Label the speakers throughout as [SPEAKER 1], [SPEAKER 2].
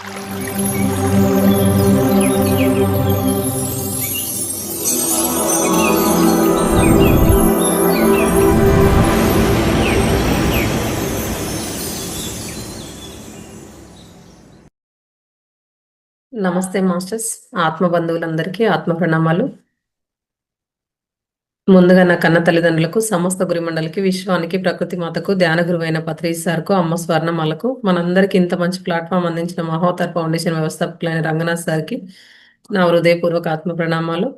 [SPEAKER 1] నమస్తే మాస్టర్స్. ఆత్మ బంధువులందరికీ ఆత్మ ప్రణామాలు. ముందుగా నా కన్న తల్లిదండ్రులకు, సమస్త గురుమండలికి, విశ్వానికి, ప్రకృతి మాతకు, ధ్యాన గురువైన పత్రిజీ సార్కు, అమ్మ స్వర్ణమాలకు, మనందరికీ ఇంత మంచి ప్లాట్ఫామ్ అందించిన మహోత్తర్ ఫౌండేషన్ వ్యవస్థాపకులైన రంగనాథ్ సార్కి నా హృదయపూర్వక ఆత్మ ప్రణామాలు.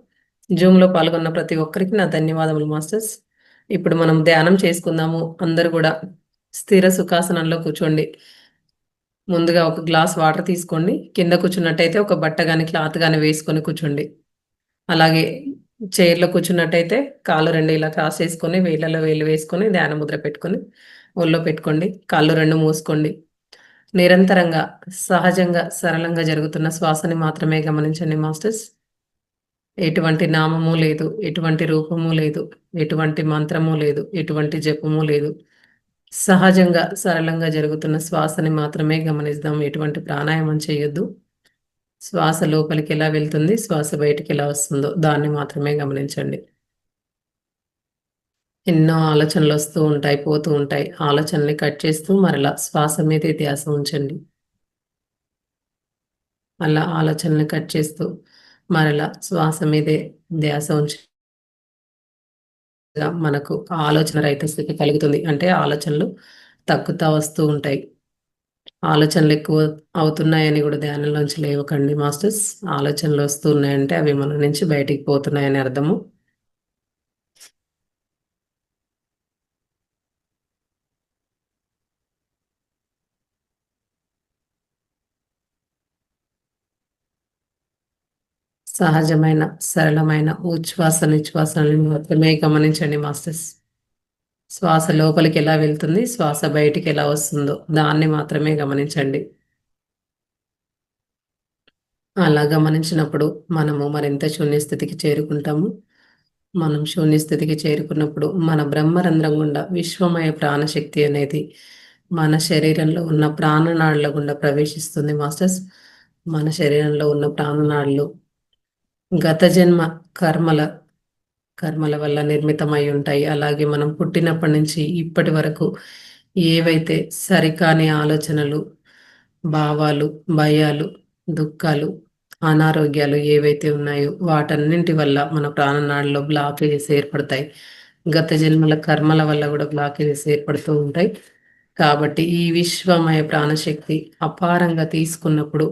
[SPEAKER 1] జూమ్లో పాల్గొన్న ప్రతి ఒక్కరికి నా ధన్యవాదములు మాస్టర్స్. ఇప్పుడు మనం ధ్యానం చేసుకుందాము. అందరూ కూడా స్థిర సుఖాసనంలో కూర్చోండి. ముందుగా ఒక గ్లాస్ వాటర్ తీసుకోండి. కింద కూర్చున్నట్టయితే ఒక బట్ట కానీ క్లాత్ కానీ వేసుకొని కూర్చోండి. అలాగే చైర్లో కూర్చున్నట్టయితే కాళ్ళు రెండు ఇలా క్రాస్ చేసుకొని వేళ్ళలో వేళ్ళు వేసుకొని ధ్యాన ముద్ర పెట్టుకొని ఒళ్ళో పెట్టుకోండి. కాళ్ళు రెండు మూసుకోండి. నిరంతరంగా సహజంగా సరళంగా జరుగుతున్న శ్వాసని మాత్రమే గమనించండి మాస్టర్స్. ఎటువంటి నామము లేదు, ఎటువంటి రూపము లేదు, ఎటువంటి మంత్రము లేదు, ఎటువంటి జపము లేదు. సహజంగా సరళంగా జరుగుతున్న శ్వాసని మాత్రమే గమనిద్దాం. ఎటువంటి ప్రాణాయామం చేయొద్దు. శ్వాస లోపలికి ఎలా వెళ్తుంది, శ్వాస బయటికి ఎలా వస్తుందో దాన్ని మాత్రమే గమనించండి. ఎన్నో ఆలోచనలు వస్తూ ఉంటాయి, పోతూ ఉంటాయి. ఆలోచనల్ని కట్ చేస్తూ మరలా శ్వాస మీదే ధ్యాస ఉంచండి. అలా ఆలోచనల్ని కట్ చేస్తూ మరలా శ్వాస మీదే ధ్యాస ఉంచి మనకు ఆలోచన రహిత స్థితి కలుగుతుంది. అంటే ఆలోచనలు తగ్గుతా వస్తూ ఉంటాయి. ఆలోచనలు ఎక్కువ అవుతున్నాయని కూడా ధ్యానంలోంచి లేవకండి మాస్టర్స్. ఆలోచనలు వస్తున్నాయంటే అవి మన నుంచి బయటికి పోతున్నాయని అర్థము. సహజమైన సరళమైన ఉచ్ఛ్వాస నిశ్వాసాలను మాత్రమే గమనించండి మాస్టర్స్. శ్వాస లోపలికి ఎలా వెళ్తుంది, శ్వాస బయటికి ఎలా వస్తుందో దాన్ని మాత్రమే గమనించండి. అలా గమనించినప్పుడు మనము మరింత శూన్యస్థితికి చేరుకుంటాము. మనం శూన్యస్థితికి చేరుకున్నప్పుడు మన బ్రహ్మరంధ్రం గుండా విశ్వమయ ప్రాణశక్తి అనేది మన శరీరంలో ఉన్న ప్రాణనాడుల గుండా ప్రవేశిస్తుంది మాస్టర్స్. మన శరీరంలో ఉన్న ప్రాణనాడులు గత జన్మ కర్మల కర్మల వల్ల నిర్మితమై ఉంటాయి. అలాగే మనం పుట్టినప్పటి నుంచి ఇప్పటి వరకు ఏవైతే సరికాని ఆలోచనలు, భావాలు, భయాలు, దుఃఖాలు, అనారోగ్యాలు ఏవైతే ఉన్నాయో వాటన్నింటి వల్ల మన ప్రాణనాడులో బ్లాకేజెస్ ఏర్పడతాయి. గత జన్మల కర్మల వల్ల కూడా బ్లాకేజెస్ ఏర్పడుతూ ఉంటాయి. కాబట్టి ఈ విశ్వమయ ప్రాణశక్తి అపారంగా తీసుకున్నప్పుడు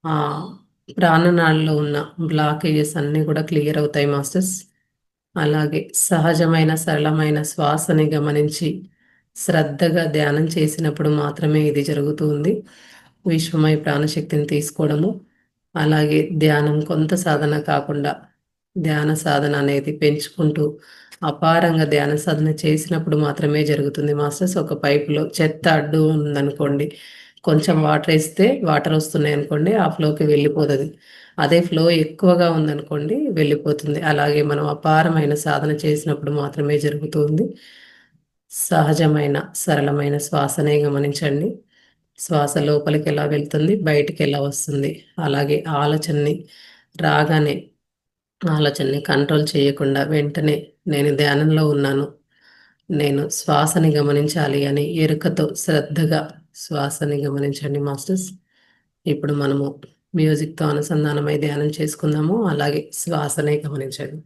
[SPEAKER 1] ఆ ప్రాణనాళలో ఉన్న బ్లాకేజెస్ అన్నీ కూడా క్లియర్ అవుతాయి మాస్టర్స్. అలాగే సహజమైన సరళమైన శ్వాసని గమనించి శ్రద్ధగా ధ్యానం చేసినప్పుడు మాత్రమే ఇది జరుగుతుంది. విశ్వమయ ప్రాణశక్తిని తీసుకోవడము, అలాగే ధ్యానం కొంత సాధన కాకుండా ధ్యాన సాధన అనేది పెంచుకుంటూ అపారంగా ధ్యాన సాధన చేసినప్పుడు మాత్రమే జరుగుతుంది మాస్టర్స్. ఒక పైపులో చెత్త అడ్డు ఉందనుకోండి, కొంచెం వాటర్ వేస్తే వాటర్ వస్తున్నాయి అనుకోండి, ఆ ఫ్లోకి వెళ్ళిపోతుంది. అదే ఫ్లో ఎక్కువగా ఉందనుకోండి వెళ్ళిపోతుంది. అలాగే మనం అపారమైన సాధన చేసినప్పుడు మాత్రమే జరుగుతుంది. సహజమైన సరళమైన శ్వాసనే గమనించండి. శ్వాస లోపలికి ఎలా వెళ్తుంది, బయటికి ఎలా వస్తుంది. అలాగే ఆలోచనని రాగానే ఆలోచనని కంట్రోల్ చేయకుండా వెంటనే నేను ధ్యానంలో ఉన్నాను, నేను శ్వాసని గమనించాలి అని ఎరుకతో శ్రద్ధగా శ్వాసని గమనించండి మాస్టర్స్. ఇప్పుడు మనము మ్యూజిక్తో అనుసంధానమై ధ్యానం చేసుకుందాము. అలాగే శ్వాసనే గమనించండి.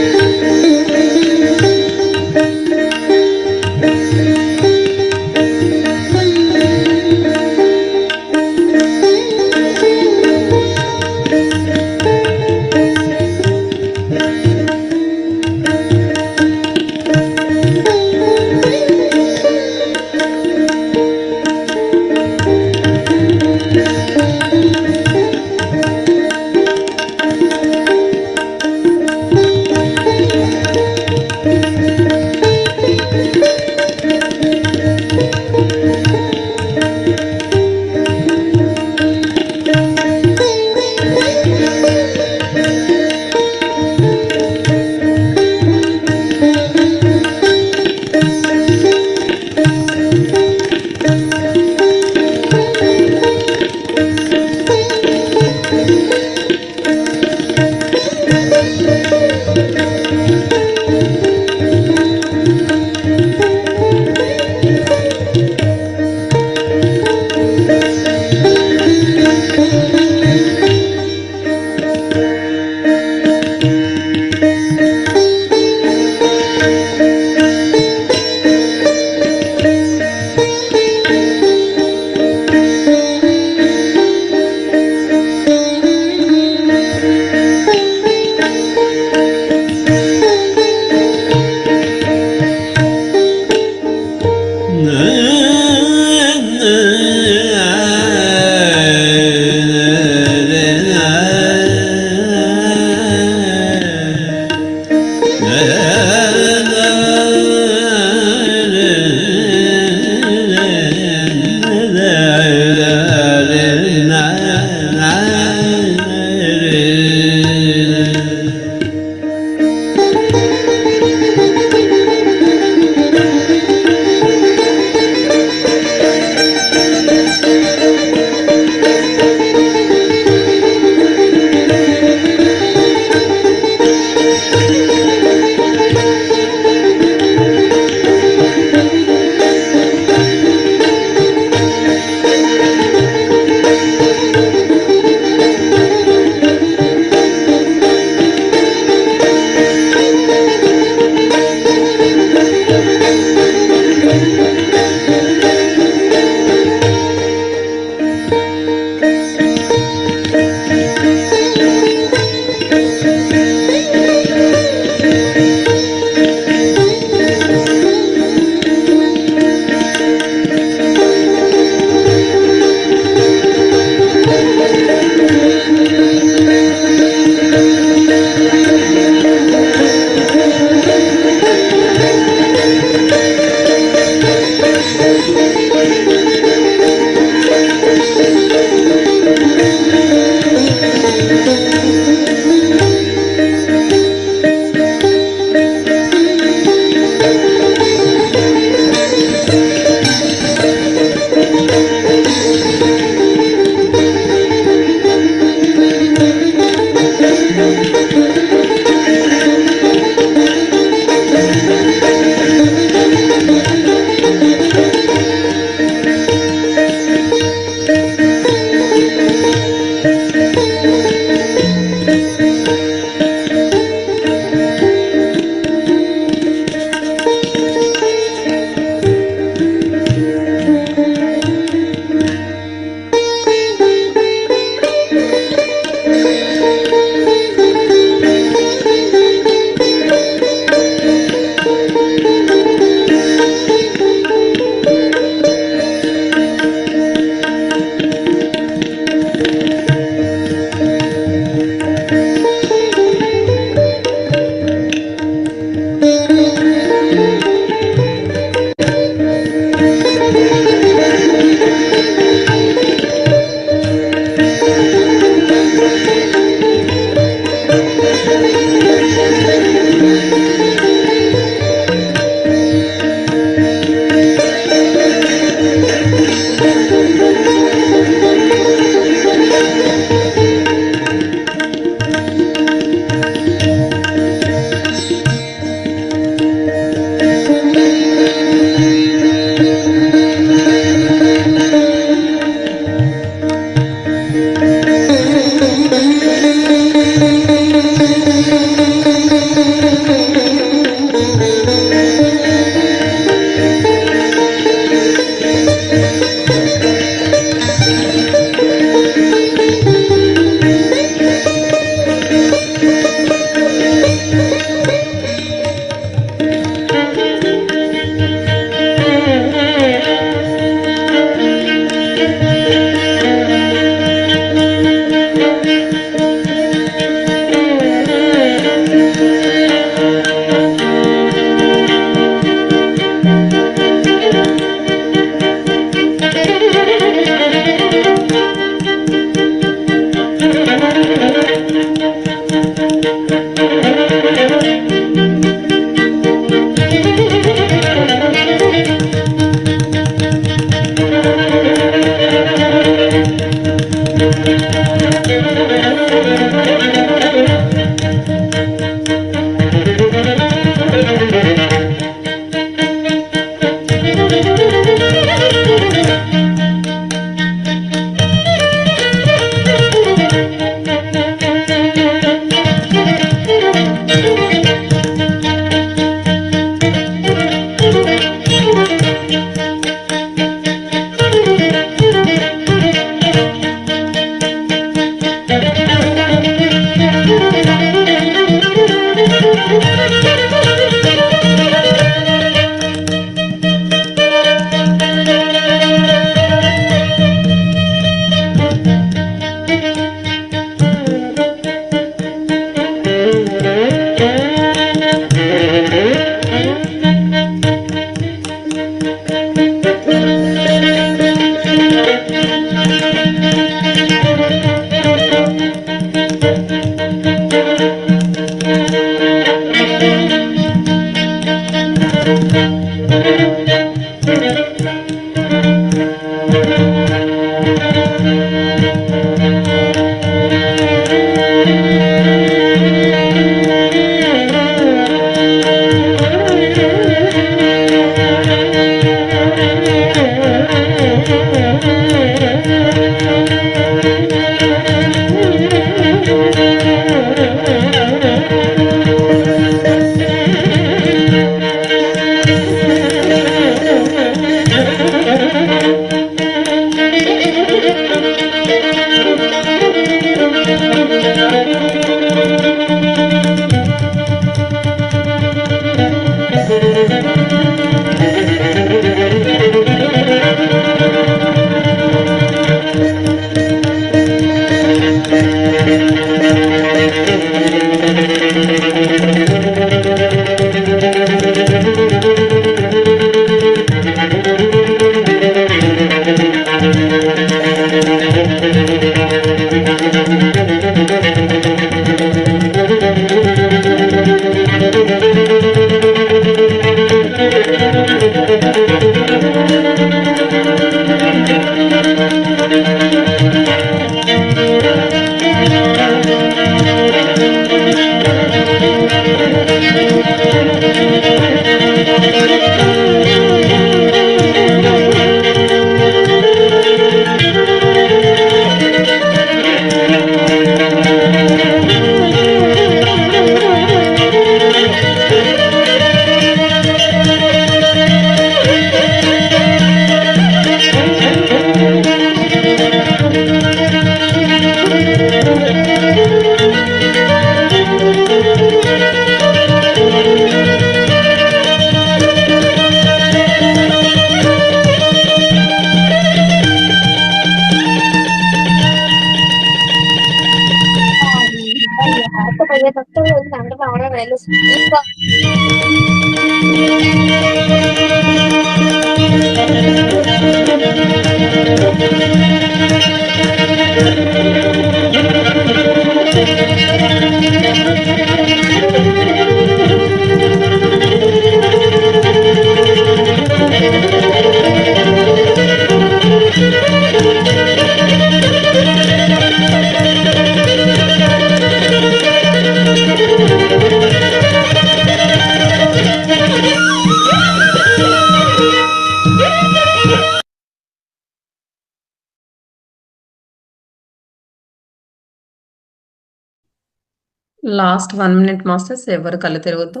[SPEAKER 1] Last 1 minute masters. ఎవరు కళ్ళు తిరగొద్దు.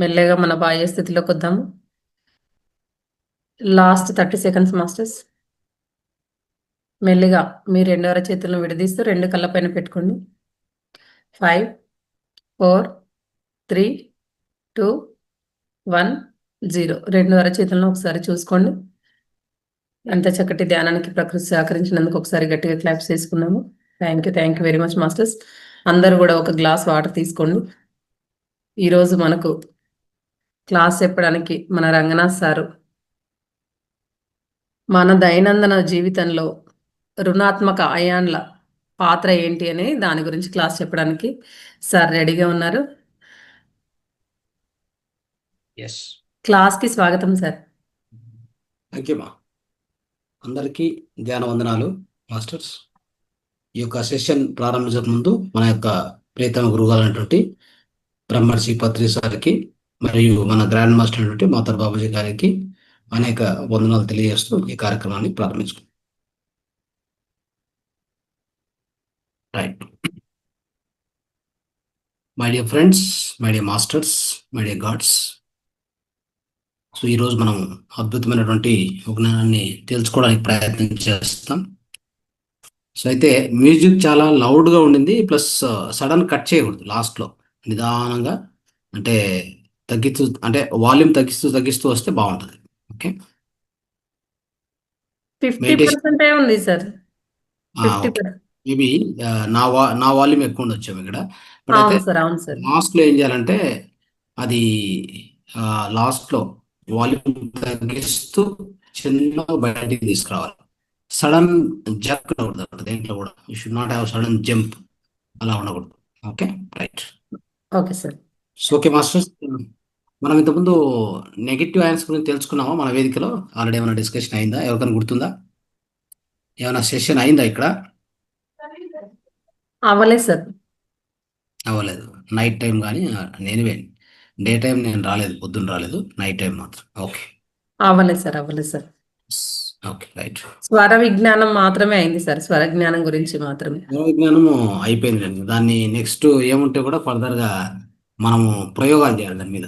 [SPEAKER 1] మెల్లగా మన బాహ్య స్థితిలోకి వద్దాము. Last 30 seconds masters. మెల్లిగా మీ 2 అరచేతులను విడదీస్తూ 2 కళ్ళ పైన పెట్టుకోండి. 5, 4, 3, 2, 1, 0. 2 అరచేతులను ఒకసారి చూసుకోండి. అంత చక్కటి ధ్యానానికి ప్రకృతి సహకరించినందుకు ఒకసారి గట్టిగా క్లాప్స్ చేసుకున్నాము. Thank you very much masters. అందరూ కూడా ఒక గ్లాస్ వాటర్ తీసుకోండి. ఈరోజు మనకు క్లాస్ చెప్పడానికి మన రంగనాథ్ సారు మన దైనందిన జీవితంలో రుణాత్మక అయాన్ల పాత్ర ఏంటి అని దాని గురించి క్లాస్ చెప్పడానికి సార్ రెడీగా ఉన్నారు. క్లాస్కి స్వాగతం సార్.
[SPEAKER 2] థ్యాంక్ యూ మా. అందరికీ ధ్యాన వందనాలు మాస్టర్స్. ఈ యొక్క సెషన్ ప్రారంభించక ముందు మన యొక్క ప్రియతమ గురువుగారు అయినటువంటి బ్రహ్మర్షి పత్రి సార్కి మరియు మన గ్రాండ్ మాస్టర్ అయినటువంటి మాతర్ బాబుజీ గారికి అనేక వందనాలు తెలియజేస్తూ ఈ కార్యక్రమాన్ని ప్రారంభించుకుంటాం. Right. My dear friends, my dear masters, my dear gods. So ఈరోజు మనం అద్భుతమైనటువంటి జ్ఞానాన్ని తెలుసుకోవడానికి ప్రయత్నం చేస్తాం. సో అయితే మ్యూజిక్ చాలా లౌడ్గా ఉండింది, ప్లస్ సడన్ కట్ చేయకూడదు. లాస్ట్లో నిదానంగా అంటే తగ్గిస్తూ, అంటే వాల్యూమ్ తగ్గిస్తూ వస్తే బాగుంటుంది. ఓకే,
[SPEAKER 1] 50% ఉంది సార్.
[SPEAKER 2] మేబీ నా వాల్యూమ్ ఎక్కువ ఉండొచ్చాము ఇక్కడ. బట్ అయితే లాస్ట్లో ఏం చేయాలంటే అది లాస్ట్లో వాల్యూమ్ తగ్గిస్తూ చిన్న బయటికి తీసుకురావాలి. సడన్ జంప్ ఉండకూడదు దేంట్లో కూడా. You should not have sudden jump, అలా ఉండకూడదు. Okay, right.
[SPEAKER 1] Okay sir.
[SPEAKER 2] Okay masters, మనం ఇంతకుముందు నెగిటివ్ అయాన్స్ గురించి తెలుసుకున్నామా మన వేదికలో? ఆల్రెడీ ఏమైనా డిస్కషన్ అయిందా? ఎవరికైనా గుర్తుందా? ఏమైనా సెషన్ అయిందా ఇక్కడ?
[SPEAKER 1] అవ్వలేదు సార్.
[SPEAKER 2] అవ్వలేదు. నైట్ టైం కానీ నేను డే టైం నేను రాలేదు, పొద్దున్న రాలేదు, నైట్ టైం మాత్రం. ఓకే.
[SPEAKER 1] అవ్వలేదు సార్. అవ్వలేదు సార్.
[SPEAKER 2] Okay, right.
[SPEAKER 1] స్వర విజ్ఞానం మాత్రమే అయింది సార్. స్వర జ్ఞానం గురించి మాత్రమే.
[SPEAKER 2] విజ్ఞానము అయిపోయింది అండి. దాన్ని నెక్స్ట్ ఏముంటే కూడా ఫర్దర్గా మనము ప్రయోగాలు చేయాలి దాని మీద.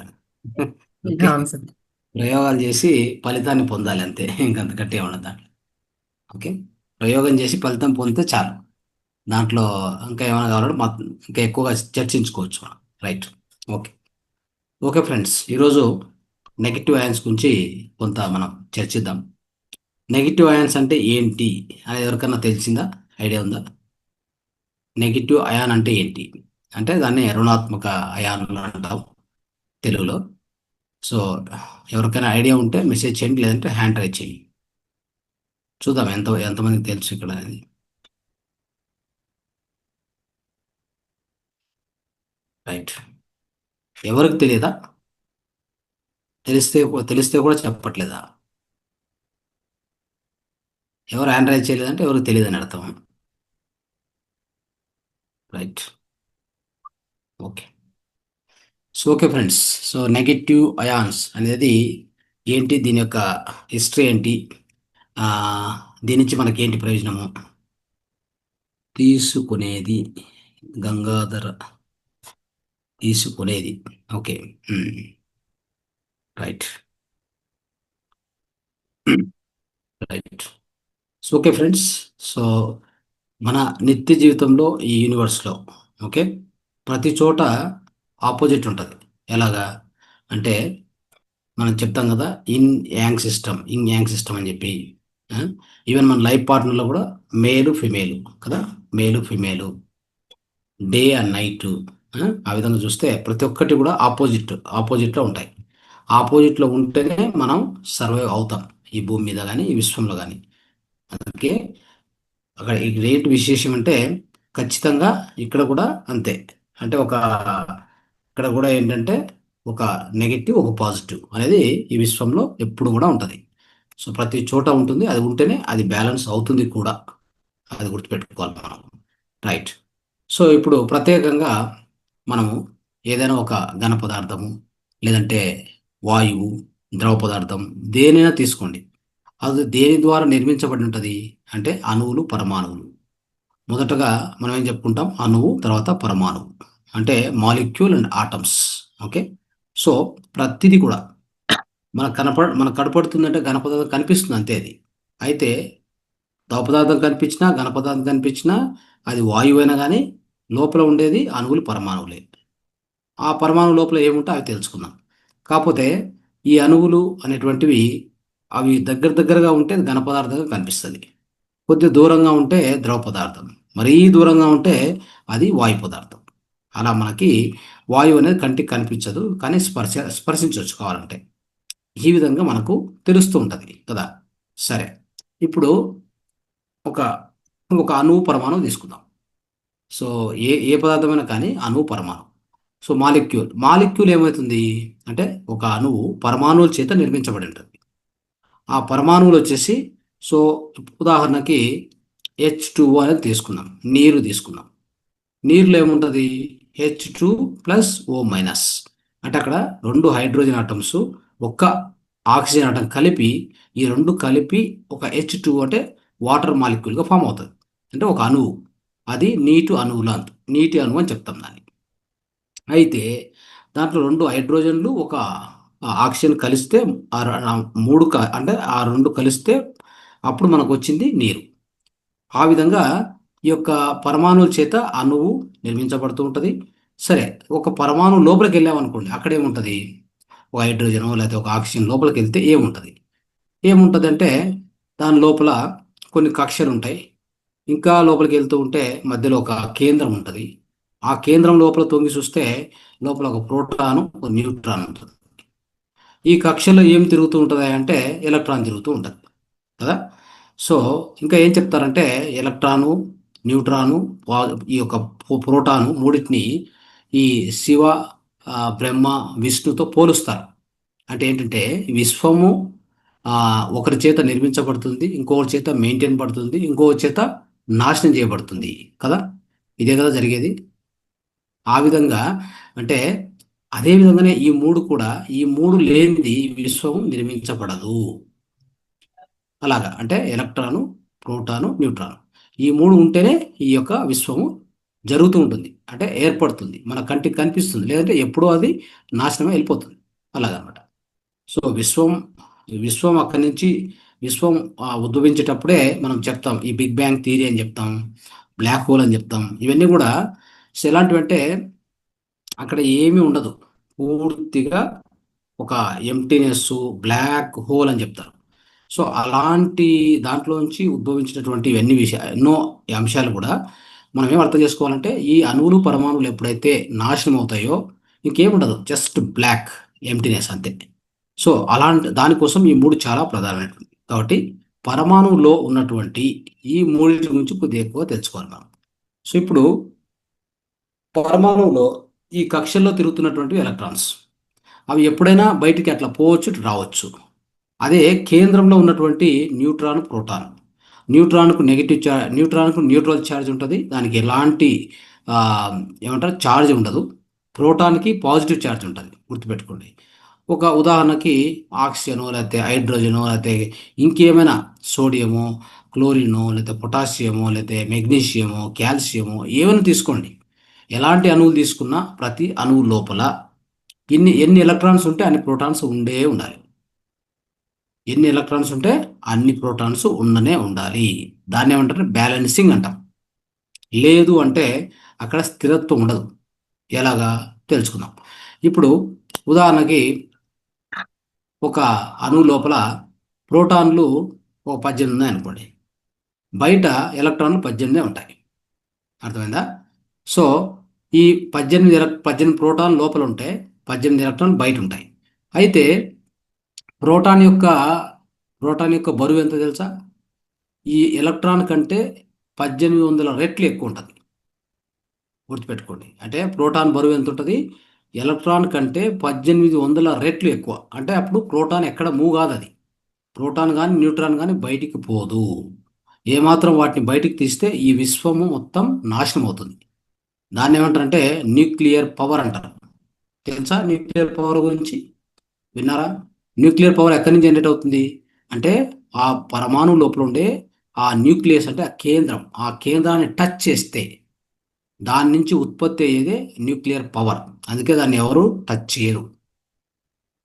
[SPEAKER 2] ఓకే.
[SPEAKER 1] అవును సార్.
[SPEAKER 2] ప్రయోగాలు చేసి ఫలితాన్ని పొందాలి అంతే, ఇంకంత గట్టి ఉండదు దాంట్లో. ఓకే. ప్రయోగం చేసి ఫలితం పొందితే చాలు. దాంట్లో ఇంకా ఏమైనా కావాలంటే ఇంకా ఎక్కువగా చర్చించుకోవచ్చు మనం. రైట్. ఓకే. ఓకే ఫ్రెండ్స్, ఈరోజు నెగిటివ్ అయాన్స్ గురించి కొంత మనం చర్చిద్దాం. నెగిటివ్ అయాన్స్ అంటే ఏంటి అనేది ఎవరికన్నా తెలిసిందా? ఐడియా ఉందా? నెగిటివ్ అయాన్ అంటే ఏంటి అంటే దాన్ని రుణాత్మక అయాన్లు అంటాం తెలుగులో. సో ఎవరికైనా ఐడియా ఉంటే మెసేజ్ చేయండి, లేదంటే హ్యాండ్ రైజ్ చేయండి. చూద్దాం ఎంతమందికి తెలుసు ఇక్కడ అనేది. రైట్. ఎవరికి తెలియదా? తెలిస్తే కూడా చెప్పట్లేదా? ఎవరు హ్యాండ్ రైజ్ చేయలేదంటే ఎవరికి తెలియదని అర్థం. Right. Okay. So okay friends, so negative ions అనేది ఏంటి, దీని యొక్క హిస్టరీ ఏంటి, ఆ, దీని నుంచి మనకి ఏంటి ప్రయోజనము తీసుకునేది, గంగాధర తీసుకునేది. Okay. Right. Right. So okay friends, so మన నిత్య జీవితంలో ఈ యూనివర్స్లో, ఓకే, ప్రతి చోట ఆపోజిట్ ఉంటుంది. ఎలాగా అంటే మనం చెప్తాం కదా, ఇన్ యాంగ్ సిస్టమ్ అని చెప్పి. ఈవెన్ మన లైఫ్ పార్ట్నర్లో కూడా మేలు ఫిమేలు కదా, మేలు ఫిమేలు, డే అండ్ నైట్. ఆ విధంగా చూస్తే ప్రతి ఒక్కటి కూడా ఆపోజిట్లో ఉంటాయి. ఆపోజిట్లో ఉంటేనే మనం సర్వైవ్ అవుతాం ఈ భూమి మీద కానీ ఈ విశ్వంలో కానీ. అందుకే అక్కడ ఈ గ్రేట్ విశేషం అంటే ఖచ్చితంగా ఇక్కడ కూడా అంతే. అంటే ఇక్కడ కూడా ఏంటంటే ఒక నెగటివ్ ఒక పాజిటివ్ అనేది ఈ విశ్వంలో ఎప్పుడు కూడా ఉంటుంది. సో ప్రతి చోట ఉంటుంది, అది ఉంటేనే అది బ్యాలెన్స్ అవుతుంది కూడా. అది గుర్తుపెట్టుకోవాలి మనం. రైట్. సో ఇప్పుడు ప్రత్యేకంగా మనము ఏదైనా ఒక ఘన పదార్థము, లేదంటే వాయువు, ద్రవ పదార్థం, దేనైనా తీసుకోండి. అది దేని ద్వారా నిర్మించబడి ఉంటుంది అంటే అణువులు, పరమాణువులు. మొదటగా మనం ఏం చెప్పుకుంటాం, అణువు, తర్వాత పరమాణువు, అంటే molecule and atoms. Okay. So ప్రతిదీ కూడా మనకు కనపడుతుందంటే ఘన పదార్థం కనిపిస్తుంది అంతే అది. అయితే ద్రవ పదార్థం కనిపించినా, ఘన పదార్థం కనిపించినా, అది వాయువు అయినా కానీ లోపల ఉండేది అణువులు, పరమాణువులే. ఆ పరమాణువు లోపల ఏముంటే అవి తెలుసుకుందాం. కాకపోతే ఈ అణువులు అనేటువంటివి అవి దగ్గరగా ఉంటే ఘన పదార్థంగా కనిపిస్తుంది. కొద్ది దూరంగా ఉంటే ద్రవ పదార్థం, మరీ దూరంగా ఉంటే అది వాయు పదార్థం. అలా మనకి వాయువు అనేది కంటికి కనిపించదు, కానీ స్పర్శించవచ్చు కావాలంటే. ఈ విధంగా మనకు తెలుస్తూ ఉంటుంది కదా. సరే, ఇప్పుడు ఒక ఒక అణువు, పరమాణువు తీసుకుందాం. సో ఏ ఏ పదార్థమైనా కానీ అణువు, పరమాణువు. సో మాలిక్యూల్ ఏమవుతుంది అంటే ఒక అణువు పరమాణువుల చేత నిర్మించబడి ఉంటుంది. ఆ పరమాణువులు వచ్చేసి, సో ఉదాహరణకి H2O అనేది తీసుకుందాం, నీరు తీసుకుందాం. నీరులో ఏముంటుంది, H2+O-. అంటే అక్కడ రెండు హైడ్రోజన్ ఆటమ్స్, ఒక్క ఆక్సిజన్ ఆటం కలిపి, ఈ రెండు కలిపి ఒక H2 అంటే వాటర్ మాలిక్యూల్గా ఫామ్ అవుతుంది. అంటే ఒక అణువు, అది నీటి అణువు అని చెప్తాం దాన్ని. అయితే దాంట్లో రెండు హైడ్రోజన్లు, ఒక ఆక్సిజన్ కలిస్తే అంటే ఆ రెండు కలిస్తే అప్పుడు మనకు వచ్చింది నీరు. ఆ విధంగా ఈ యొక్క పరమాణువుల చేత అణువు నిర్మించబడుతూ ఉంటుంది. సరే, ఒక పరమాణువు లోపలికి వెళ్ళామనుకోండి, అక్కడ ఏముంటుంది, ఒక హైడ్రోజన్ లేకపోతే ఒక ఆక్సిజన్ లోపలికి వెళ్తే ఏముంటుంది అంటే దాని లోపల కొన్ని కక్షలు ఉంటాయి. ఇంకా లోపలికి వెళ్తూ ఉంటే మధ్యలో ఒక కేంద్రం ఉంటుంది. ఆ కేంద్రం లోపల తొంగి చూస్తే లోపల ఒక ప్రోటాను, ఒక న్యూట్రాన్ ఉంటుంది. ఈ కక్షలో ఏం తిరుగుతూ ఉంటుంది అంటే ఎలక్ట్రాన్ తిరుగుతూ ఉంటుంది కదా. సో ఇంకా ఏం చెప్తారంటే ఎలక్ట్రాను, న్యూట్రాను, ఈ యొక్క ప్రోటాను మూడింటిని ఈ శివ బ్రహ్మ విష్ణుతో పోలుస్తారు. అంటే ఏంటంటే ఈ విశ్వము ఆ, ఒకరి చేత నిర్మించబడుతుంది, ఇంకొకరి చేత మెయింటైన్ పడుతుంది, ఇంకొకరి చేత నాశనం చేయబడుతుంది కదా. ఇదే కదా జరిగేది. ఆ విధంగా అంటే అదే విధంగానే ఈ మూడు కూడా, ఈ మూడు లేనిది ఈ విశ్వము నిర్మించబడదు. అలాగా అంటే ఎలక్ట్రాను, ప్రోటాను, న్యూట్రాన్ ఈ మూడు ఉంటేనే ఈ యొక్క విశ్వము జరుగుతూ ఉంటుంది, అంటే ఏర్పడుతుంది, మన కంటికి కనిపిస్తుంది. లేదంటే ఎప్పుడో అది నాశనమే వెళ్ళిపోతుంది. అలాగనమాట. సో విశ్వం అక్కడి నుంచి విశ్వం ఉద్భవించేటప్పుడే మనం చెప్తాం ఈ బిగ్ బ్యాంగ్ థియరీ అని చెప్తాం, బ్లాక్ హోల్ అని చెప్తాం. ఇవన్నీ కూడా ఎలాంటివంటే అక్కడ ఏమీ ఉండదు, పూర్తిగా ఒక ఎంటీనెస్, బ్లాక్ హోల్ అని చెప్తారు. సో అలాంటి దాంట్లోంచి ఉద్భవించినటువంటి ఇవన్నీ విషయాలు, ఎన్నో అంశాలు కూడా మనం ఏం అర్థం చేసుకోవాలంటే ఈ అణువులు పరమాణువులు ఎప్పుడైతే నాశనం అవుతాయో ఇంకేముండదు, జస్ట్ బ్లాక్ ఎంటీనెస్ అంతే. సో అలాంటి దానికోసం ఈ మూడు చాలా ప్రధానమైనటువంటి కాబట్టి పరమాణువులో ఉన్నటువంటి ఈ మూడింటి గురించి కొద్దిగా ఎక్కువ తెలుసుకోవాలి మనం. సో ఇప్పుడు పరమాణువులో ఈ కక్షల్లో తిరుగుతున్నటువంటి ఎలక్ట్రాన్స్ అవి ఎప్పుడైనా బయటికి అట్లా పోవచ్చు, ఇటు రావచ్చు. అదే కేంద్రంలో ఉన్నటువంటి న్యూట్రాన్, ప్రోటాన్. న్యూట్రాన్కు న్యూట్రల్ ఛార్జ్ ఉంటుంది, దానికి ఎలాంటి ఆ, ఏమంటారు ఛార్జ్ ఉండదు. ప్రోటాన్కి పాజిటివ్ ఛార్జ్ ఉంటుంది, గుర్తుపెట్టుకోండి. ఒక ఉదాహరణకి ఆక్సిజనో లేకపోతే హైడ్రోజనో లేకపోతే ఇంకేమైనా సోడియమో, క్లోరినో లేకపోతే పొటాషియమో లేకపోతే మెగ్నీషియమో, కాల్షియమో ఏమైనా తీసుకోండి. ఎలాంటి అణువులు తీసుకున్నా ప్రతి అణువు లోపల ఎన్ని ఎలక్ట్రాన్స్ ఉంటే అన్ని ప్రోటాన్స్ ఉండే ఉండాలి. ఎన్ని ఎలక్ట్రాన్స్ ఉంటే అన్ని ప్రోటాన్స్ ఉండనే ఉండాలి. దాన్ని ఏమంటారు, బ్యాలెన్సింగ్ అంటాం. లేదు అంటే అక్కడ స్థిరత్వం ఉండదు. ఎలాగా తెలుసుకుందాం. ఇప్పుడు ఉదాహరణకి ఒక అణువు లోపల ప్రోటాన్లు ఒక 18 ఉన్నాయి అనుకోండి, బయట ఎలక్ట్రాన్లు 18 ఉంటాయి. అర్థమైందా? సో ఈ 18 ప్రోటాన్ లోపల ఉంటే 18 ఎలక్ట్రాన్లు బయట ఉంటాయి. అయితే ప్రోటాన్ యొక్క ప్రోటాన్ యొక్క బరువు ఎంత తెలుసా? ఈ ఎలక్ట్రాన్ కంటే 1800 రెట్లు ఎక్కువ ఉంటుంది. గుర్తుపెట్టుకోండి. అంటే ప్రోటాన్ బరువు ఎంత ఉంటుంది? ఎలక్ట్రాన్ కంటే 1800 రెట్లు ఎక్కువ. అంటే అప్పుడు ప్రోటాన్ ఎక్కడ మూవ్ కాదు. అది ప్రోటాన్ కానీ న్యూట్రాన్ కానీ బయటికి పోదు. ఏమాత్రం వాటిని బయటికి తీస్తే ఈ విశ్వము మొత్తం నాశనం అవుతుంది. దాన్ని ఏమంటారంటే న్యూక్లియర్ పవర్ అంటారు. తెలుసా న్యూక్లియర్ పవర్ గురించి? విన్నారా? న్యూక్లియర్ పవర్ ఎక్కడి నుంచి జనరేట్ అవుతుంది అంటే ఆ పరమాణు లోపల ఉండే ఆ న్యూక్లియస్ అంటే ఆ కేంద్రాన్ని టచ్ చేస్తే దాని నుంచి ఉత్పత్తి అయ్యేదే న్యూక్లియర్ పవర్. అందుకే దాన్ని ఎవరు టచ్ చేయరు.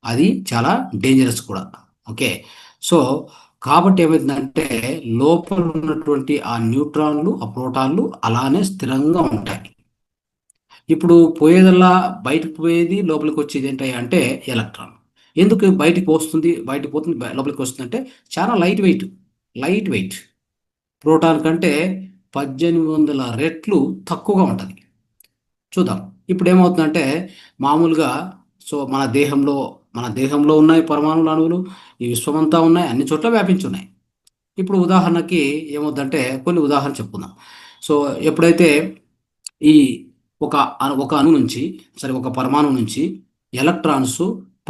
[SPEAKER 2] అది చాలా డేంజరస్ కూడా. ఓకే. సో కాబట్టి ఏమైందంటే లోపల ఉన్నటువంటి ఆ న్యూట్రాన్లు, ఆ ప్రోటాన్లు అలానే స్థిరంగా ఉంటాయి. ఇప్పుడు పోయేదల్లా బయటకు పోయేది, లోపలికి వచ్చేది ఏంటి అంటే ఎలక్ట్రాన్. ఎందుకు బయటికి వస్తుంది, బయటికి పోతుంది, లోపలికి వస్తుంది అంటే చాలా లైట్ వెయిట్ ప్రోటాన్ కంటే 1800 రెట్లు తక్కువగా ఉంటుంది. చూద్దాం. ఇప్పుడు ఏమవుతుందంటే మామూలుగా సో మన దేహంలో ఉన్నాయి పరమాణువులు, అణువులు ఈ విశ్వమంతా ఉన్నాయి, అన్ని చోట్ల వ్యాపించి ఉన్నాయి. ఇప్పుడు ఉదాహరణకి ఏమవుతుందంటే కొన్ని ఉదాహరణ చెప్పుకుందాం. సో ఎప్పుడైతే ఈ ఒక అణు నుంచి, సరే ఒక పరమాణువు నుంచి ఎలక్ట్రాన్స్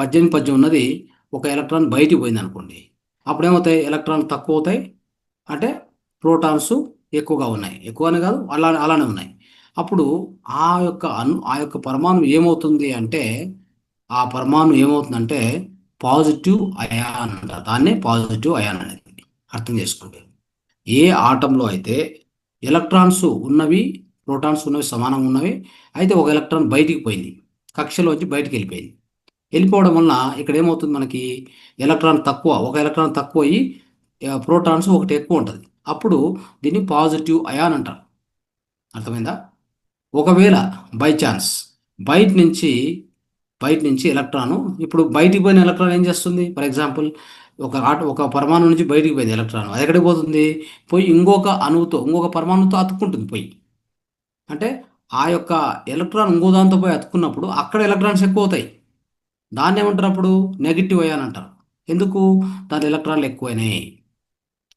[SPEAKER 2] 18 ఉన్నది, ఒక ఎలక్ట్రాన్ బయటికి పోయింది అనుకోండి, అప్పుడు ఏమవుతాయి? ఎలక్ట్రాన్ తక్కువ అవుతాయి, అంటే ప్రోటాన్స్ ఎక్కువగా ఉన్నాయి. ఎక్కువనే కాదు, అలానే ఉన్నాయి. అప్పుడు ఆ యొక్క పరమాణు ఏమవుతుంది అంటే ఆ పరమాణు ఏమవుతుందంటే పాజిటివ్ అయాన్ అంటారు. దాన్నే పాజిటివ్ అయాన్ అనేది. అర్థం చేసుకోండి. ఏ ఆటంలో అయితే ఎలక్ట్రాన్స్ ఉన్నవి, ప్రోటాన్స్ ఉన్నవి సమానంగా ఉన్నవి, అయితే ఒక ఎలక్ట్రాన్ బయటికి పోయింది, కక్షలోంచి బయటికి వెళ్ళిపోవడం వలన ఇక్కడ ఏమవుతుంది? మనకి ఒక ఎలక్ట్రాన్ తక్కువ అయ్యి ప్రోటాన్స్ ఒకటి ఎక్కువ ఉంటుంది. అప్పుడు దీన్ని పాజిటివ్ అయాన్ అంటారు. అర్థమైందా? ఒకవేళ బై ఛాన్స్ బయట నుంచి బయట నుంచి ఎలక్ట్రాను, ఇప్పుడు బయటికి పోయిన ఎలక్ట్రాన్ ఏం చేస్తుంది? ఫర్ ఎగ్జాంపుల్ ఒక పరమాణు నుంచి బయటికి పోయింది ఎలక్ట్రాన్, అది ఎక్కడికి పోతుంది? పోయి ఇంకొక పరమాణుతో అతుక్కుంటుంది పోయి. అంటే ఆ యొక్క ఎలక్ట్రాన్ ఇంకో దాంతో పోయి అతుక్కున్నప్పుడు అక్కడ ఎలక్ట్రాన్స్ ఎక్కువ అవుతాయి. దాన్ని ఏమంటారు అప్పుడు? నెగిటివ్ అయాన్ అంటారు. ఎందుకు? దాని ఎలక్ట్రాన్లు ఎక్కువైనాయి.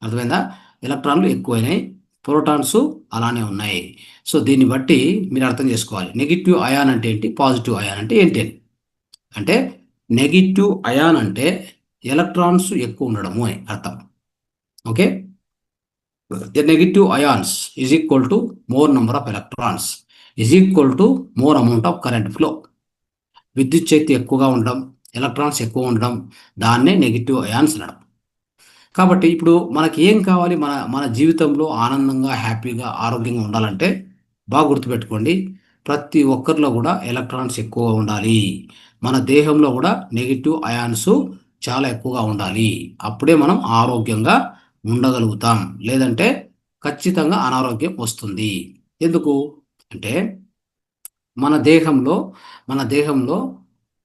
[SPEAKER 2] అర్థమైందా? ఎలక్ట్రాన్లు ఎక్కువైనాయి, ప్రోటాన్స్ అలానే ఉన్నాయి. సో దీన్ని బట్టి మీరు అర్థం చేసుకోవాలి నెగిటివ్ అయాన్ అంటే ఏంటి, పాజిటివ్ అయాన్ అంటే ఏంటి అని. అంటే నెగిటివ్ అయాన్ అంటే ఎలక్ట్రాన్స్ ఎక్కువ ఉండడము అని అర్థం. Okay, the negative ions is equal to more number of electrons is equal to more amount of current flow. విద్యుత్ శక్తి ఎక్కువగా ఉండడం, ఎలక్ట్రాన్స్ ఎక్కువ ఉండడం, దాన్నే నెగిటివ్ అయాన్స్ అనడం. కాబట్టి ఇప్పుడు మనకి ఏం కావాలి, మన మన జీవితంలో ఆనందంగా, హ్యాపీగా, ఆరోగ్యంగా ఉండాలంటే బాగా గుర్తుపెట్టుకోండి, ప్రతి ఒక్కరిలో కూడా ఎలక్ట్రాన్స్ ఎక్కువగా ఉండాలి. మన దేహంలో కూడా నెగిటివ్ అయాన్స్ చాలా ఎక్కువగా ఉండాలి. అప్పుడే మనం ఆరోగ్యంగా ఉండగలుగుతాం. లేదంటే ఖచ్చితంగా అనారోగ్యం వస్తుంది. ఎందుకు అంటే మన దేహంలో మన దేహంలో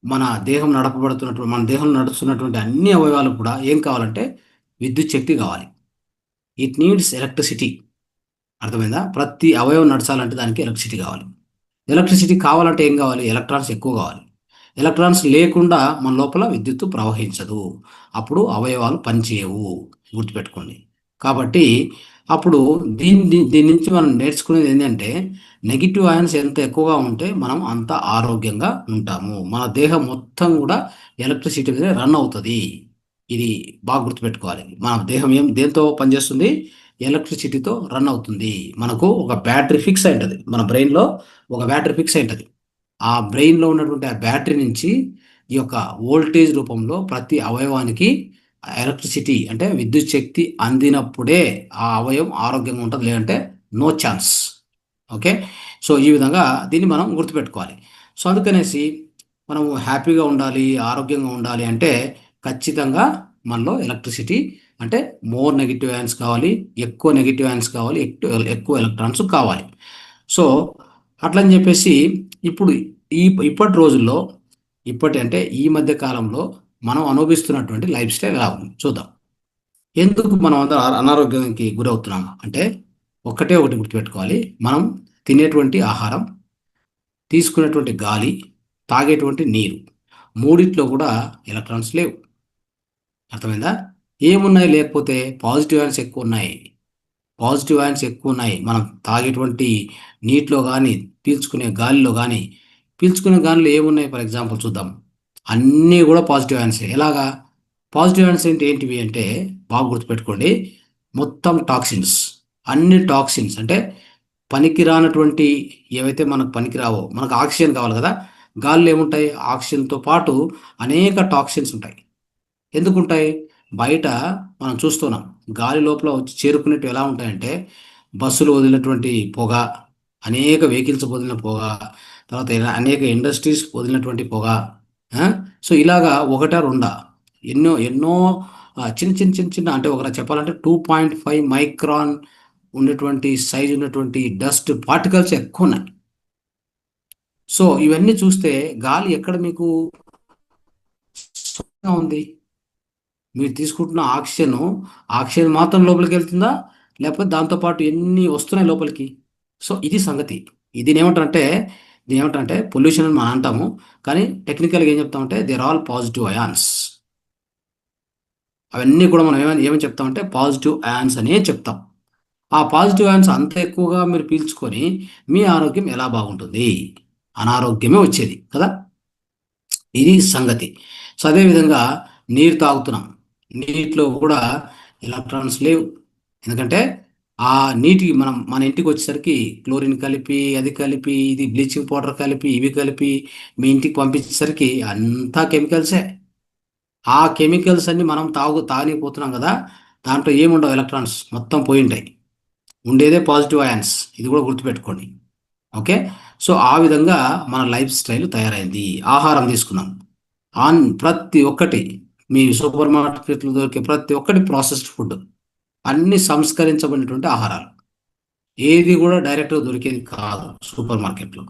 [SPEAKER 2] మన దేహం నడపబడుతున్నటువంటి మన దేహంలో నడుస్తున్నటువంటి అన్ని అవయవాలు కూడా ఏం కావాలంటే విద్యుత్ శక్తి కావాలి. It needs electricity. అర్థమైందా? ప్రతి అవయవం నడచాలంటే దానికి ఎలక్ట్రిసిటీ కావాలి. ఎలక్ట్రిసిటీ కావాలంటే ఏం కావాలి? ఎలక్ట్రాన్స్ ఎక్కువ కావాలి. ఎలక్ట్రాన్స్ లేకుండా మన లోపల విద్యుత్తు ప్రవహించదు. అప్పుడు అవయవాలు పనిచేయవు. గుర్తుపెట్టుకోండి. కాబట్టి అప్పుడు దీని నుంచి మనం నేర్చుకునేది ఏంటంటే నెగిటివ్ అయాన్స్ ఎంత ఎక్కువగా ఉంటే మనం అంత ఆరోగ్యంగా ఉంటాము. మన దేహం మొత్తం కూడా ఎలక్ట్రిసిటీ మీద రన్ అవుతుంది. ఇది బాగా గుర్తుపెట్టుకోవాలి. మన దేహం దేంతో పనిచేస్తుంది? ఎలక్ట్రిసిటీతో రన్ అవుతుంది. మనకు ఒక బ్యాటరీ ఫిక్స్ అయి ఉంటుంది. మన బ్రెయిన్లో ఒక బ్యాటరీ ఫిక్స్ అయి ఉంటుంది. ఆ బ్రెయిన్లో ఉన్నటువంటి ఆ బ్యాటరీ నుంచి ఈ యొక్క వోల్టేజ్ రూపంలో ప్రతి అవయవానికి ఎలక్ట్రిసిటీ అంటే విద్యుత్ శక్తి అందినప్పుడే ఆ అవయవం ఆరోగ్యంగా ఉంటుంది, లేదంటే నో ఛాన్స్. ఓకే, సో ఈ విధంగా దీన్ని మనం గుర్తుపెట్టుకోవాలి. సో అందుకనేసి మనం హ్యాపీగా ఉండాలి, ఆరోగ్యంగా ఉండాలి అంటే ఖచ్చితంగా మనలో ఎలక్ట్రిసిటీ అంటే మోర్ నెగిటివ్ అయాన్స్ కావాలి, ఎక్కువ నెగిటివ్ అయాన్స్ కావాలి, ఎక్కువ ఎలక్ట్రాన్స్ కావాలి. సో అట్లని చెప్పేసి ఇప్పుడు ఇప్పటి రోజుల్లో అంటే ఈ మధ్య కాలంలో మనం అనుభవిస్తున్నటువంటి లైఫ్ స్టైల్ ఎలా ఉంది చూద్దాం. ఎందుకు మనం అందరం అనారోగ్యానికి గురవుతున్నాం అంటే ఒకటే ఒకటి గుర్తుపెట్టుకోవాలి. మనం తినేటువంటి ఆహారం, తీసుకునేటువంటి గాలి, తాగేటువంటి నీరు, మూడిట్లో కూడా ఎలక్ట్రాన్స్ లేవు. అర్థమైందా? ఏమున్నాయి? లేకపోతే పాజిటివ్ అయాన్స్ ఎక్కువ ఉన్నాయి. పాజిటివ్ అయాన్స్ ఎక్కువ ఉన్నాయి. మనం తాగేటువంటి నీటిలో కానీ, పీల్చుకునే గాలిలో కానీ, పీల్చుకునే గాలిలో ఏమున్నాయి ఫర్ ఎగ్జాంపుల్ చూద్దాం. అన్నీ కూడా పాజిటివ్ అయాన్స్. ఎలాగా? పాజిటివ్ అయాన్స్ ఏంటివి అంటే బాగా గుర్తుపెట్టుకోండి, మొత్తం టాక్సిన్స్, అన్ని టాక్సిన్స్ అంటే పనికిరానటువంటి ఏవైతే మనకు పనికిరావో, మనకు ఆక్సిజన్ కావాలి కదా, గాలిలో ఏముంటాయి? ఆక్సిజన్తో పాటు అనేక టాక్సిన్స్ ఉంటాయి. ఎందుకుంటాయి? బయట మనం చూస్తున్నాం, గాలి లోపల వచ్చి చేరుకునేట్టు ఎలా ఉంటాయంటే బస్సులు వదిలినటువంటి పొగ, అనేక వెహికల్స్ వదిలిన పొగ, తర్వాత అనేక ఇండస్ట్రీస్ వదిలినటువంటి పొగ. సో ఇలాగా ఒకటా రెండా ఎన్నో ఎన్నో చిన్న చిన్న చిన్న చిన్న అంటే ఒక చెప్పాలంటే 2.5 మైక్రాన్ ఉన్నటువంటి సైజు ఉన్నటువంటి డస్ట్ పార్టికల్స్ ఎక్కువ ఉన్నాయి. సో ఇవన్నీ చూస్తే గాలి ఎక్కడ మీకు స్వచ్ఛంగా ఉంది? మీరు తీసుకుంటున్న ఆక్సిజన్ మాత్రం లోపలికి వెళ్తుందా, లేకపోతే దాంతోపాటు ఎన్ని వస్తున్నాయి లోపలికి? సో ఇది సంగతి. దీని ఏమంటారంటే పొల్యూషన్ అని మనం అంటాము, కానీ టెక్నికల్గా ఏం చెప్తామంటే దేర్ ఆల్ పాజిటివ్ అయాన్స్. అవన్నీ కూడా మనం ఏమని చెప్తామంటే పాజిటివ్ అయాన్స్ అనే చెప్తాం. ఆ పాజిటివ్ అయాన్స్ అంత ఎక్కువగా మీరు పీల్చుకొని మీ ఆరోగ్యం ఎలా బాగుంటుంది? అనారోగ్యమే వచ్చేది కదా. ఇది సంగతి. సో అదేవిధంగా నీరు తాగుతున్నాం, నీటిలో కూడా ఎలక్ట్రాన్స్ లేవు. ఎందుకంటే ఆ నీటికి మన ఇంటికి వచ్చేసరికి క్లోరిన్ కలిపి, అది కలిపి, ఇది బ్లీచింగ్ పౌడర్ కలిపి, ఇవి కలిపి మీ ఇంటికి పంపించేసరికి అంతా కెమికల్సే. ఆ కెమికల్స్ అన్ని మనం తాగనిపోతున్నాం కదా, దాంట్లో ఏముండవు, ఎలక్ట్రాన్స్ మొత్తం పోయి ఉంటాయి. ఉండేదే పాజిటివ్ అయాన్స్. ఇది కూడా గుర్తుపెట్టుకోండి. ఓకే, సో ఆ విధంగా మన లైఫ్ స్టైల్ తయారైంది. ఆహారం తీసుకున్నాం, ప్రతి ఒక్కటి మీ సూపర్ మార్కెట్లో దొరికే ప్రతి ఒక్కటి ప్రాసెస్డ్ ఫుడ్, అన్ని సంస్కరించబడినటువంటి ఆహారాలు. ఏది కూడా డైరెక్ట్గా దొరికేది కాదు సూపర్ మార్కెట్లో.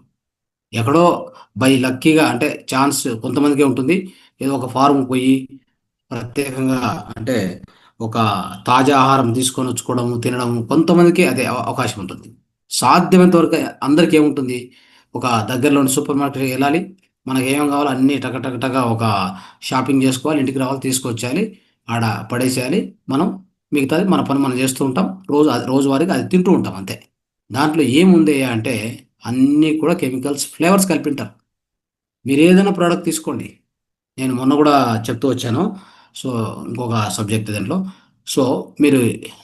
[SPEAKER 2] ఎక్కడో బై లక్కీగా అంటే ఛాన్స్ కొంతమందికే ఉంటుంది. ఏదో ఒక ఫార్మ్ పోయి ప్రత్యేకంగా అంటే ఒక తాజా ఆహారం తీసుకొని వచ్చుకోవడం, తినడం, కొంతమందికి అదే అవకాశం ఉంటుంది. సాధ్యమైనంత వరకు అందరికీ ఏముంటుంది, ఒక దగ్గరలోని సూపర్ మార్కెట్కి వెళ్ళాలి, మనకి ఏమేం కావాలో అన్నీ టక టక టక ఒక షాపింగ్ చేసుకోవాలి, ఇంటికి రావాలి, తీసుకొచ్చేయాలి, ఆడ పడేసేయాలి, మనం మిగతాది మన పని మనం చేస్తూ ఉంటాం, రోజువారీగా అది తింటూ ఉంటాం అంతే. దాంట్లో ఏముంది అంటే అన్నీ కూడా కెమికల్స్, ఫ్లేవర్స్ కలిపి ఉంటారు. మీరు ఏదైనా ప్రోడక్ట్ తీసుకోండి, నేను మొన్న కూడా చెప్తూ వచ్చాను. సో ఇంకొక సబ్జెక్ట్ దాంట్లో. సో మీరు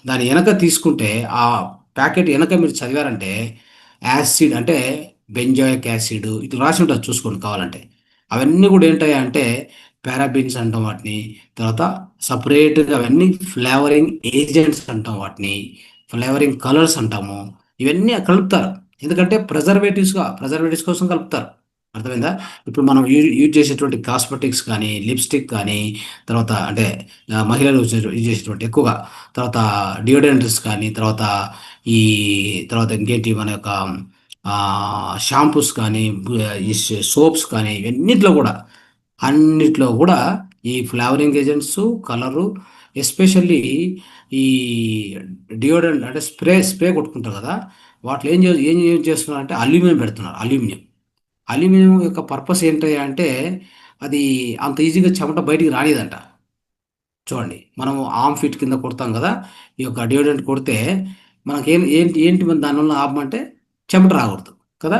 [SPEAKER 2] దాని వెనక తీసుకుంటే, ఆ ప్యాకెట్ వెనక మీరు చదివారంటే, యాసిడ్ అంటే బెంజాయిక్ యాసిడ్ ఇట్లా రాసి ఉంటుంది, చూసుకోండి కావాలంటే. అవన్నీ కూడా ఏంటాయి అంటే పారాబిన్స్ అంటాం వాటిని. తర్వాత సపరేట్గా అవన్నీ ఫ్లేవరింగ్ ఏజెంట్స్ అంటాం వాటిని, ఫ్లేవరింగ్ కలర్స్ అంటాము. ఇవన్నీ కలుపుతారు, ఎందుకంటే ప్రిజర్వేటివ్స్ కోసం కలుపుతారు. అర్థమైందా? ఇప్పుడు మనం యూజ్ చేసేటువంటి కాస్మెటిక్స్ కానీ, లిప్స్టిక్ కానీ, తర్వాత అంటే మహిళలు యూజ్ చేసేటువంటి ఎక్కువగా, తర్వాత డియోడ్రెంట్స్ కానీ, తర్వాత ఈ తర్వాత ఇంకేంటి మన యొక్క షాంపూస్ కానీ, ఈ సోప్స్ కానీ, ఇవన్నిట్లో కూడా, అన్నిట్లో కూడా ఈ ఫ్లేవరింగ్ ఏజెంట్స్, కలరు, ఎస్పెషల్లీ ఈ డియోడ్రెంట్ అంటే స్ప్రే కొట్టుకుంటారు కదా, వాటిలో ఏం యూజ్ చేస్తున్నారు అంటే అల్యూమినియం పెడుతున్నారు. అల్యూమినియం యొక్క పర్పస్ ఏంటి అంటే అది అంత ఈజీగా చెమట బయటికి రానిదంట. చూడండి, మనం ఆమ్ ఫిట్ కింద కొడతాం కదా, ఈ యొక్క డియోడ్రెంట్ కొడితే మనకి ఏంటి ఏంటి మన దానివల్ల లాభం అంటే చెమట రాకూడదు కదా.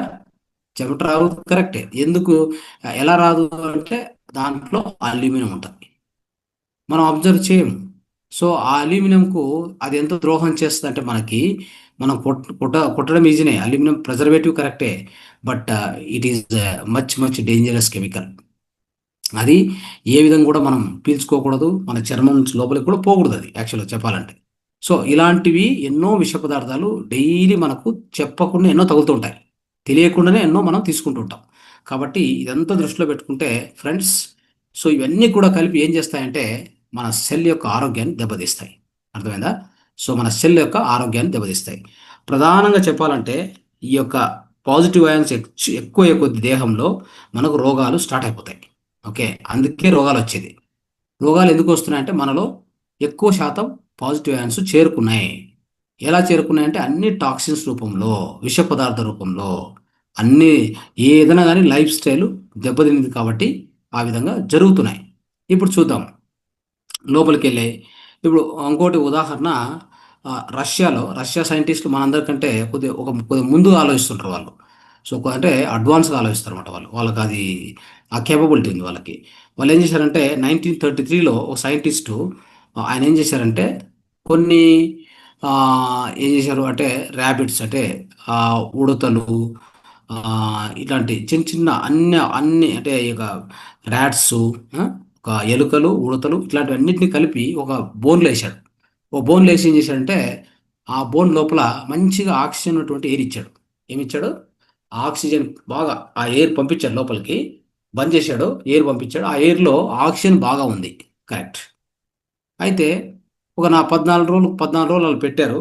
[SPEAKER 2] చెమట రాకూడదు, కరెక్టే. ఎందుకు, ఎలా రాదు అంటే దాంట్లో అల్యూమినియం ఉంటుంది, మనం అబ్జర్వ్ చేయము. సో ఆ అల్యూమినియంకు అది ఎంత ద్రోహం చేస్తుంది అంటే మనకి, మనం కొట్టడం ఈజీనే, అల్యూమినియం ప్రిజర్వేటివ్ కరెక్టే, but it is much much dangerous chemical. అది ఏ విధంగా కూడా మనం పీల్చుకోకూడదు, మన చర్మం నుంచి లోపలికి కూడా పోకూడదు అది, యాక్చువల్గా చెప్పాలంటే. సో ఇలాంటివి ఎన్నో విష పదార్థాలు డైలీ మనకు చెప్పకుండా ఎన్నో తగులుతుంటాయి, తెలియకుండానే ఎన్నో మనం తీసుకుంటుంటాం. కాబట్టి ఇదంతా దృష్టిలో పెట్టుకుంటే ఫ్రెండ్స్, సో ఇవన్నీ కూడా కలిపి ఏం చేస్తాయంటే మన సెల్ యొక్క ఆరోగ్యాన్ని దెబ్బతీస్తాయి. అర్థమైందా? సో మన సెల్ యొక్క ఆరోగ్యాన్ని దెబ్బతీస్తాయి. ప్రధానంగా చెప్పాలంటే ఈ యొక్క పాజిటివ్ అయాన్స్ ఎక్కువ కొద్ది దేహంలో మనకు రోగాలు స్టార్ట్ అయిపోతాయి. ఓకే, అందుకే రోగాలు వచ్చేది. రోగాలు ఎందుకు వస్తున్నాయంటే మనలో ఎక్కువ శాతం పాజిటివ్ అయాన్స్ చేరుకున్నాయి. ఎలా చేరుకున్నాయంటే అన్ని టాక్సిన్స్ రూపంలో, విష పదార్థ రూపంలో, అన్ని ఏదైనా కానీ లైఫ్ స్టైల్ దెబ్బతింది కాబట్టి ఆ విధంగా జరుగుతున్నాయి. ఇప్పుడు చూద్దాం లోపలికి వెళ్ళి. ఇప్పుడు ఇంకోటి ఉదాహరణ, రష్యా సైంటిస్టులు మనందరికంటే కొద్దిగా ముందుగా ఆలోచిస్తుంటారు వాళ్ళు. సో అంటే అడ్వాన్స్గా ఆలోచిస్తారు అనమాట వాళ్ళు, వాళ్ళకి అది ఆ కేపబిలిటీ ఉంది వాళ్ళకి. వాళ్ళు ఏం చేశారంటే 1933లో ఒక సైంటిస్టు, ఆయన ఏం చేశారంటే కొన్ని ఆ, ఏం చేశారు అంటే ర్యాబిట్స్ అంటే ఆ, ఉడతలు, ఆ, ఇట్లాంటి చిన్న చిన్న అన్ని అన్ని అంటే ఇక ర్యాట్స్, ఒక ఎలుకలు, ఉడతలు ఇట్లాంటివన్నిటిని కలిపి ఒక బోన్లో వేసాడు. ఓ బోన్లో వేసి ఏం చేశాడంటే ఆ బోన్ లోపల మంచిగా ఆక్సిజన్ ఉన్నటువంటి ఎయిర్ ఇచ్చాడు. ఏమిచ్చాడు? ఆక్సిజన్ బాగా, ఆ ఎయిర్ పంపించాడు లోపలికి, బంద్ చేశాడు, ఎయిర్ పంపించాడు. ఆ ఎయిర్లో ఆక్సిజన్ బాగా ఉంది, కరెక్ట్. అయితే ఒక 14 రోజులు వాళ్ళు పెట్టారు.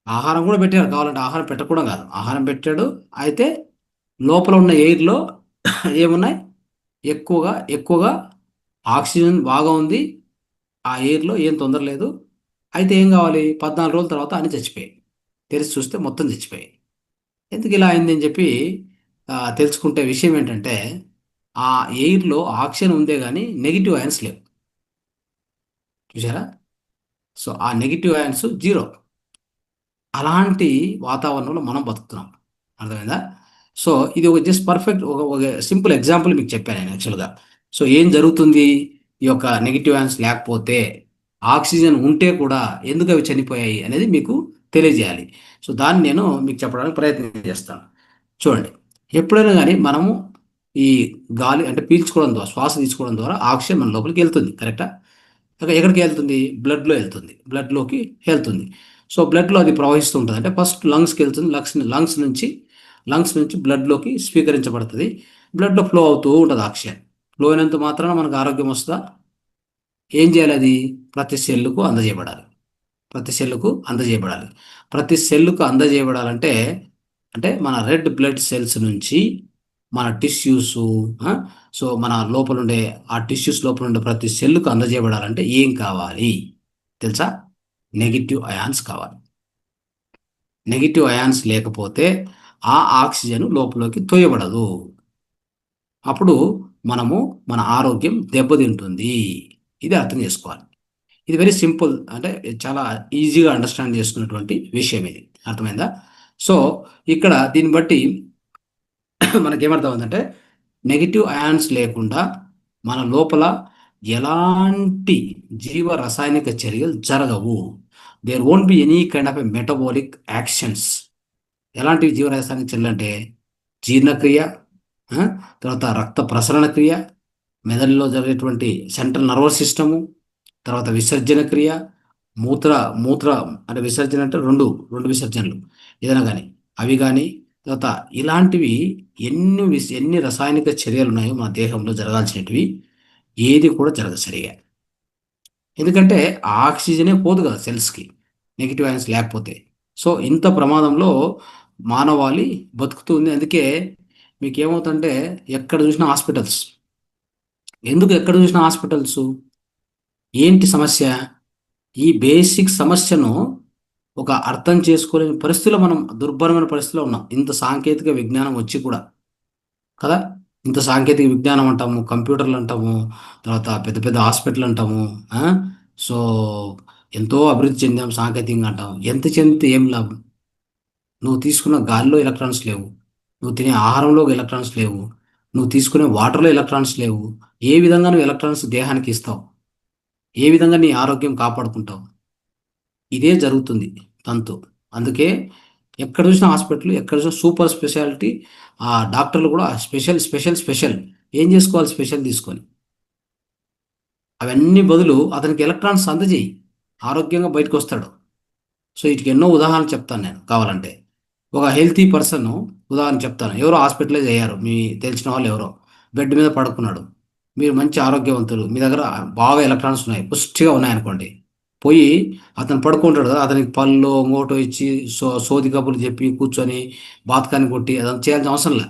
[SPEAKER 2] ఆహారం కూడా పెట్టారు, కావాలంటే ఆహారం పెట్టకూడదు కాదు, ఆహారం పెట్టాడు. అయితే లోపల ఉన్న ఎయిర్లో ఏమున్నాయి, ఎక్కువగా ఎక్కువగా ఆక్సిజన్ బాగా ఉంది, ఆ ఎయిర్లో ఏం తొందర లేదు. అయితే ఏం కావాలి, 14 రోజుల తర్వాత అన్ని చచ్చిపోయాయి. తెరిచి చూస్తే మొత్తం చచ్చిపోయాయి. ఎందుకు ఇలా అయింది అని చెప్పి తెలుసుకుంటే విషయం ఏంటంటే ఆ ఎయిర్లో ఆక్సిజన్ ఉందే కానీ నెగిటివ్ అయాన్స్ లేవు. చూసారా? సో ఆ నెగిటివ్ అయాన్స్ జీరో. అలాంటి వాతావరణంలో మనం బతుకుతున్నాం. అర్థమైందా? సో ఇది ఒక జస్ట్ పర్ఫెక్ట్ ఒక సింపుల్ ఎగ్జాంపుల్ మీకు చెప్పాను నేను యాక్చువల్గా. సో ఏం జరుగుతుంది, ఈ యొక్క నెగిటివ్ అయాన్స్ లేకపోతే, ఆక్సిజన్ ఉంటే కూడా ఎందుకు అవి చనిపోయాయి అనేది మీకు తెలియజేయాలి. సో దాన్ని నేను మీకు చెప్పడానికి ప్రయత్నం చేస్తాను. చూడండి, ఎప్పుడైనా కానీ మనము ఈ గాలి అంటే పీల్చుకోవడం ద్వారా, శ్వాస తీసుకోవడం ద్వారా ఆక్సిజన్ మన లోపలికి వెళ్తుంది, కరెక్టా? ఎక్కడికి వెళ్తుంది? బ్లడ్లో వెళ్తుంది, బ్లడ్లోకి వెళ్తుంది. సో బ్లడ్లో అది ప్రవహిస్తూ ఉంటుంది. అంటే ఫస్ట్ లంగ్స్కి వెళ్తుంది, లంగ్స్ నుంచి బ్లడ్లోకి స్వీకరించబడుతుంది. బ్లడ్లో ఫ్లో అవుతూ ఉంటుంది ఆక్సిజన్. ఫ్లో అయినంత మాత్రాన మనకు ఆరోగ్యం వస్తుందా? ఏం చేయాలి? అది ప్రతి సెల్లుకు అందజేయబడాలి. ప్రతి సెల్లుకు అందజేయబడాలి. ప్రతి సెల్లుకు అందజేయబడాలంటే అంటే మన రెడ్ బ్లడ్ సెల్స్ నుంచి మన టిష్యూస్, సో మన లోపల ఉండే ఆ టిష్యూస్ లోపల ఉండే ప్రతి సెల్లుకు అందజేయబడాలంటే ఏం కావాలి తెలుసా? నెగిటివ్ అయాన్స్ కావాలి. నెగిటివ్ అయాన్స్ లేకపోతే ఆ ఆక్సిజన్ లోపలికి తోయబడదు. అప్పుడు మన ఆరోగ్యం దెబ్బతింటుంది. ఇది అర్థం చేసుకోవాలి. ఇది వెరీ సింపుల్, అంటే చాలా ఈజీగా అండర్స్టాండ్ చేసుకున్నటువంటి విషయం ఇది. అర్థమైందా? సో ఇక్కడ దీన్ని బట్టి మనకేమర్థమవుతుందంటే నెగిటివ్ అయాన్స్ లేకుండా మన లోపల ఎలాంటి జీవ రసాయనిక చర్యలు జరగవు. There won't be any kind of a metabolic actions. ఎలాంటి జీవ రసాయనిక చర్యలు అంటే జీర్ణక్రియ, ఆ, తర్వాత రక్త ప్రసరణ క్రియ, మెదడులో జరిగేటువంటి సెంట్రల్ నర్వస్ సిస్టము, తర్వాత విసర్జన క్రియ, మూత్ర మూత్ర అంటే విసర్జన అంటే రెండు రెండు విసర్జనలు ఏదైనా కానీ అవి కానీ, తర్వాత ఇలాంటివి ఎన్ని రసాయనిక చర్యలు ఉన్నాయో మన దేహంలో జరగాల్సినవి ఏది కూడా జరగదు సరిగా. ఎందుకంటే ఆ ఆక్సిజనే పోదు కదా సెల్స్కి నెగిటివ్ అయాన్స్ లేకపోతే. సో ఇంత ప్రమాదంలో మానవాళి బతుకుతుంది. అందుకే మీకు ఏమవుతుందంటే ఎక్కడ చూసినా హాస్పిటల్స్. ఎందుకు ఎక్కడ చూసినా హాస్పిటల్స్? ఏంటి సమస్య? ఈ బేసిక్ సమస్యను ఒక అర్థం చేసుకోలేని పరిస్థితిలో మనం దుర్భరమైన పరిస్థితిలో ఉన్నాం. ఇంత సాంకేతిక విజ్ఞానం వచ్చి కూడా కదా, ఇంత సాంకేతిక విజ్ఞానం అంటాము, కంప్యూటర్లు అంటాము, తర్వాత పెద్ద పెద్ద హాస్పిటల్ అంటాము. ఆ? సో ఎంతో అభివృద్ధి చెందాం సాంకేతికంగా అంటాము. ఎంత చెందితే ఏం లాభం? నువ్వు తీసుకున్న గాలిలో ఎలక్ట్రాన్స్ లేవు, నువ్వు తినే ఆహారంలో ఎలక్ట్రాన్స్ లేవు, నువ్వు తీసుకునే వాటర్లో ఎలక్ట్రాన్స్ లేవు. ఏ విధంగా నువ్వు ఎలక్ట్రాన్స్ దేహానికి ఇస్తావు? ఏ విధంగా నీ ఆరోగ్యం కాపాడుకుంటావు? ఇదే జరుగుతుంది తంతు. అందుకే ఎక్కడ చూసినా హాస్పిటల్, ఎక్కడ చూసినా సూపర్ స్పెషాలిటీ. ఆ డాక్టర్లు కూడా స్పెషల్ స్పెషల్ స్పెషల్ ఏం చేసుకోవాలి? స్పెషల్ తీసుకొని అవన్నీ బదులు అతనికి ఎలక్ట్రాన్స్ అందజేయి, ఆరోగ్యంగా బయటకు వస్తాడు. సో వీటికి ఎన్నో ఉదాహరణలు చెప్తాను నేను కావాలంటే. ఒక హెల్తీ పర్సన్ ఉదాహరణ చెప్తాను. ఎవరో హాస్పిటలైజ్ అయ్యారు, మీ తెలిసిన వాళ్ళు ఎవరో బెడ్ మీద పడుకున్నాడు. మీరు మంచి ఆరోగ్యవంతులు, మీ దగ్గర బాగా ఎలక్ట్రాన్స్ ఉన్నాయి, పుష్టిగా ఉన్నాయనుకోండి. పోయి అతను పడుకుంటాడు కదా, అతనికి పళ్ళు ఇంకోటో ఇచ్చి సోది కబుర్లు చెప్పి కూర్చొని బాత్కాన్ని కొట్టి అదంతా చేయాల్సిన అవసరం లే.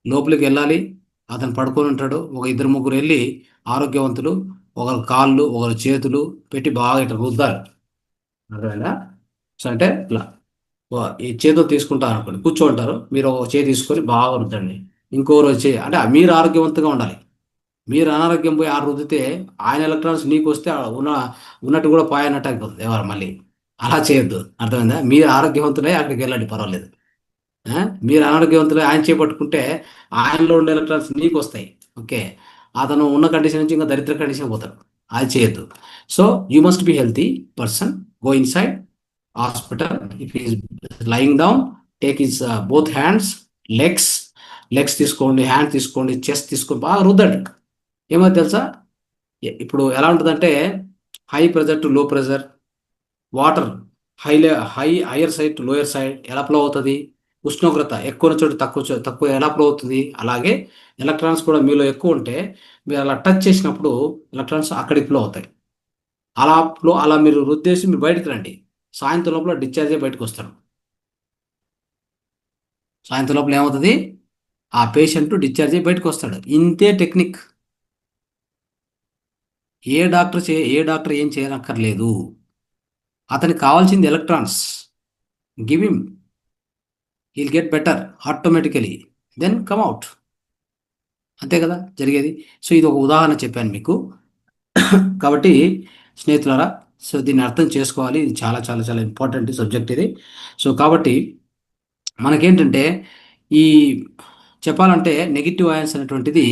[SPEAKER 2] లోపలికి వెళ్ళాలి, అతను పడుకొని ఉంటాడు. ఒక ఇద్దరు ముగ్గురు వెళ్ళి ఆరోగ్యవంతులు ఒకరు కాళ్ళు ఒకరు చేతులు పెట్టి బాగా ఇట్లా రుద్దాలి. అర్థమైందా? సో అంటే ఇట్లా ఈ చేతితో తీసుకుంటారు అనుకోండి, కూర్చోంటారు, మీరు ఒక చేయి తీసుకొని బాగా రుద్దండి. ఇంకోరు వచ్చి అంటే మీరు ఆరోగ్యవంతంగా ఉండాలి. మీరు అనారోగ్యం పోయి రుద్దితే ఆయన ఎలక్ట్రాన్స్ నీకు వస్తే ఉన్నట్టు కూడా పాయనట్టు అయిపోతుంది ఎవరు మళ్ళీ. అలా చేయొద్దు. అర్థమైందా? మీరు ఆరోగ్యవంతులే అక్కడికి వెళ్ళండి, పర్వాలేదు. మీరు అనారోగ్యవంతులే ఆయన చేపట్టుకుంటే ఆయనలో ఉండే ఎలక్ట్రాన్స్ నీకు వస్తాయి. ఓకే, అతను ఉన్న కండిషన్ నుంచి ఇంకా దరిద్ర కండిషన్ పోతాడు. అది చేయొద్దు. So you must be healthy person. Go in side hospital. If is lying down, take is both hands, legs తీసుకోండి, హ్యాండ్ తీసుకోండి, చెస్ట్ తీసుకోండి, బాగా రుద్దండి. ఏమో తెలుసా, ఇప్పుడు ఎలా ఉంటుందంటే హై ప్రెజర్ టు లో pressure, water hire side to lower side ఎలా ఫ్లో అవుతుంది? ఉష్ణోగ్రత ఎక్కువ చోటు తక్కువ ఎలా ఫ్లో అవుతుంది? అలాగే ఎలక్ట్రాన్స్ కూడా మీలో ఎక్కువ ఉంటే మీరు అలా టచ్ చేసినప్పుడు ఎలక్ట్రాన్స్ అక్కడికి ఫ్లో అవుతాయి. అలా మీరు రుద్దేసి మీరు బయటకు రండి. సాయంత్రం లోపల డిశ్చార్జ్ అయ్యి బయటకు వస్తాడు. సాయంత్రం లోపల ఏమవుతుంది? ఆ పేషెంట్ డిశ్చార్జ్ అయ్యి బయటకు వస్తాడు. ఇంతే టెక్నిక్. ఏ డాక్టర్ ఏం చేయనక్కర్లేదు. అతనికి కావాల్సింది electrons. Give him, he'll get better automatically, then come out. అంతే కదా జరిగేది. సో ఇది ఒక ఉదాహరణ చెప్పాను మీకు. కాబట్టి స్నేహితులారా, సో దీన్ని అర్థం చేసుకోవాలి. ఇది చాలా చాలా చాలా ఇంపార్టెంట్ సబ్జెక్ట్ ఇది. సో కాబట్టి మనకేంటంటే ఈ చెప్పాలంటే నెగిటివ్ అయాన్స్ అనేటువంటిది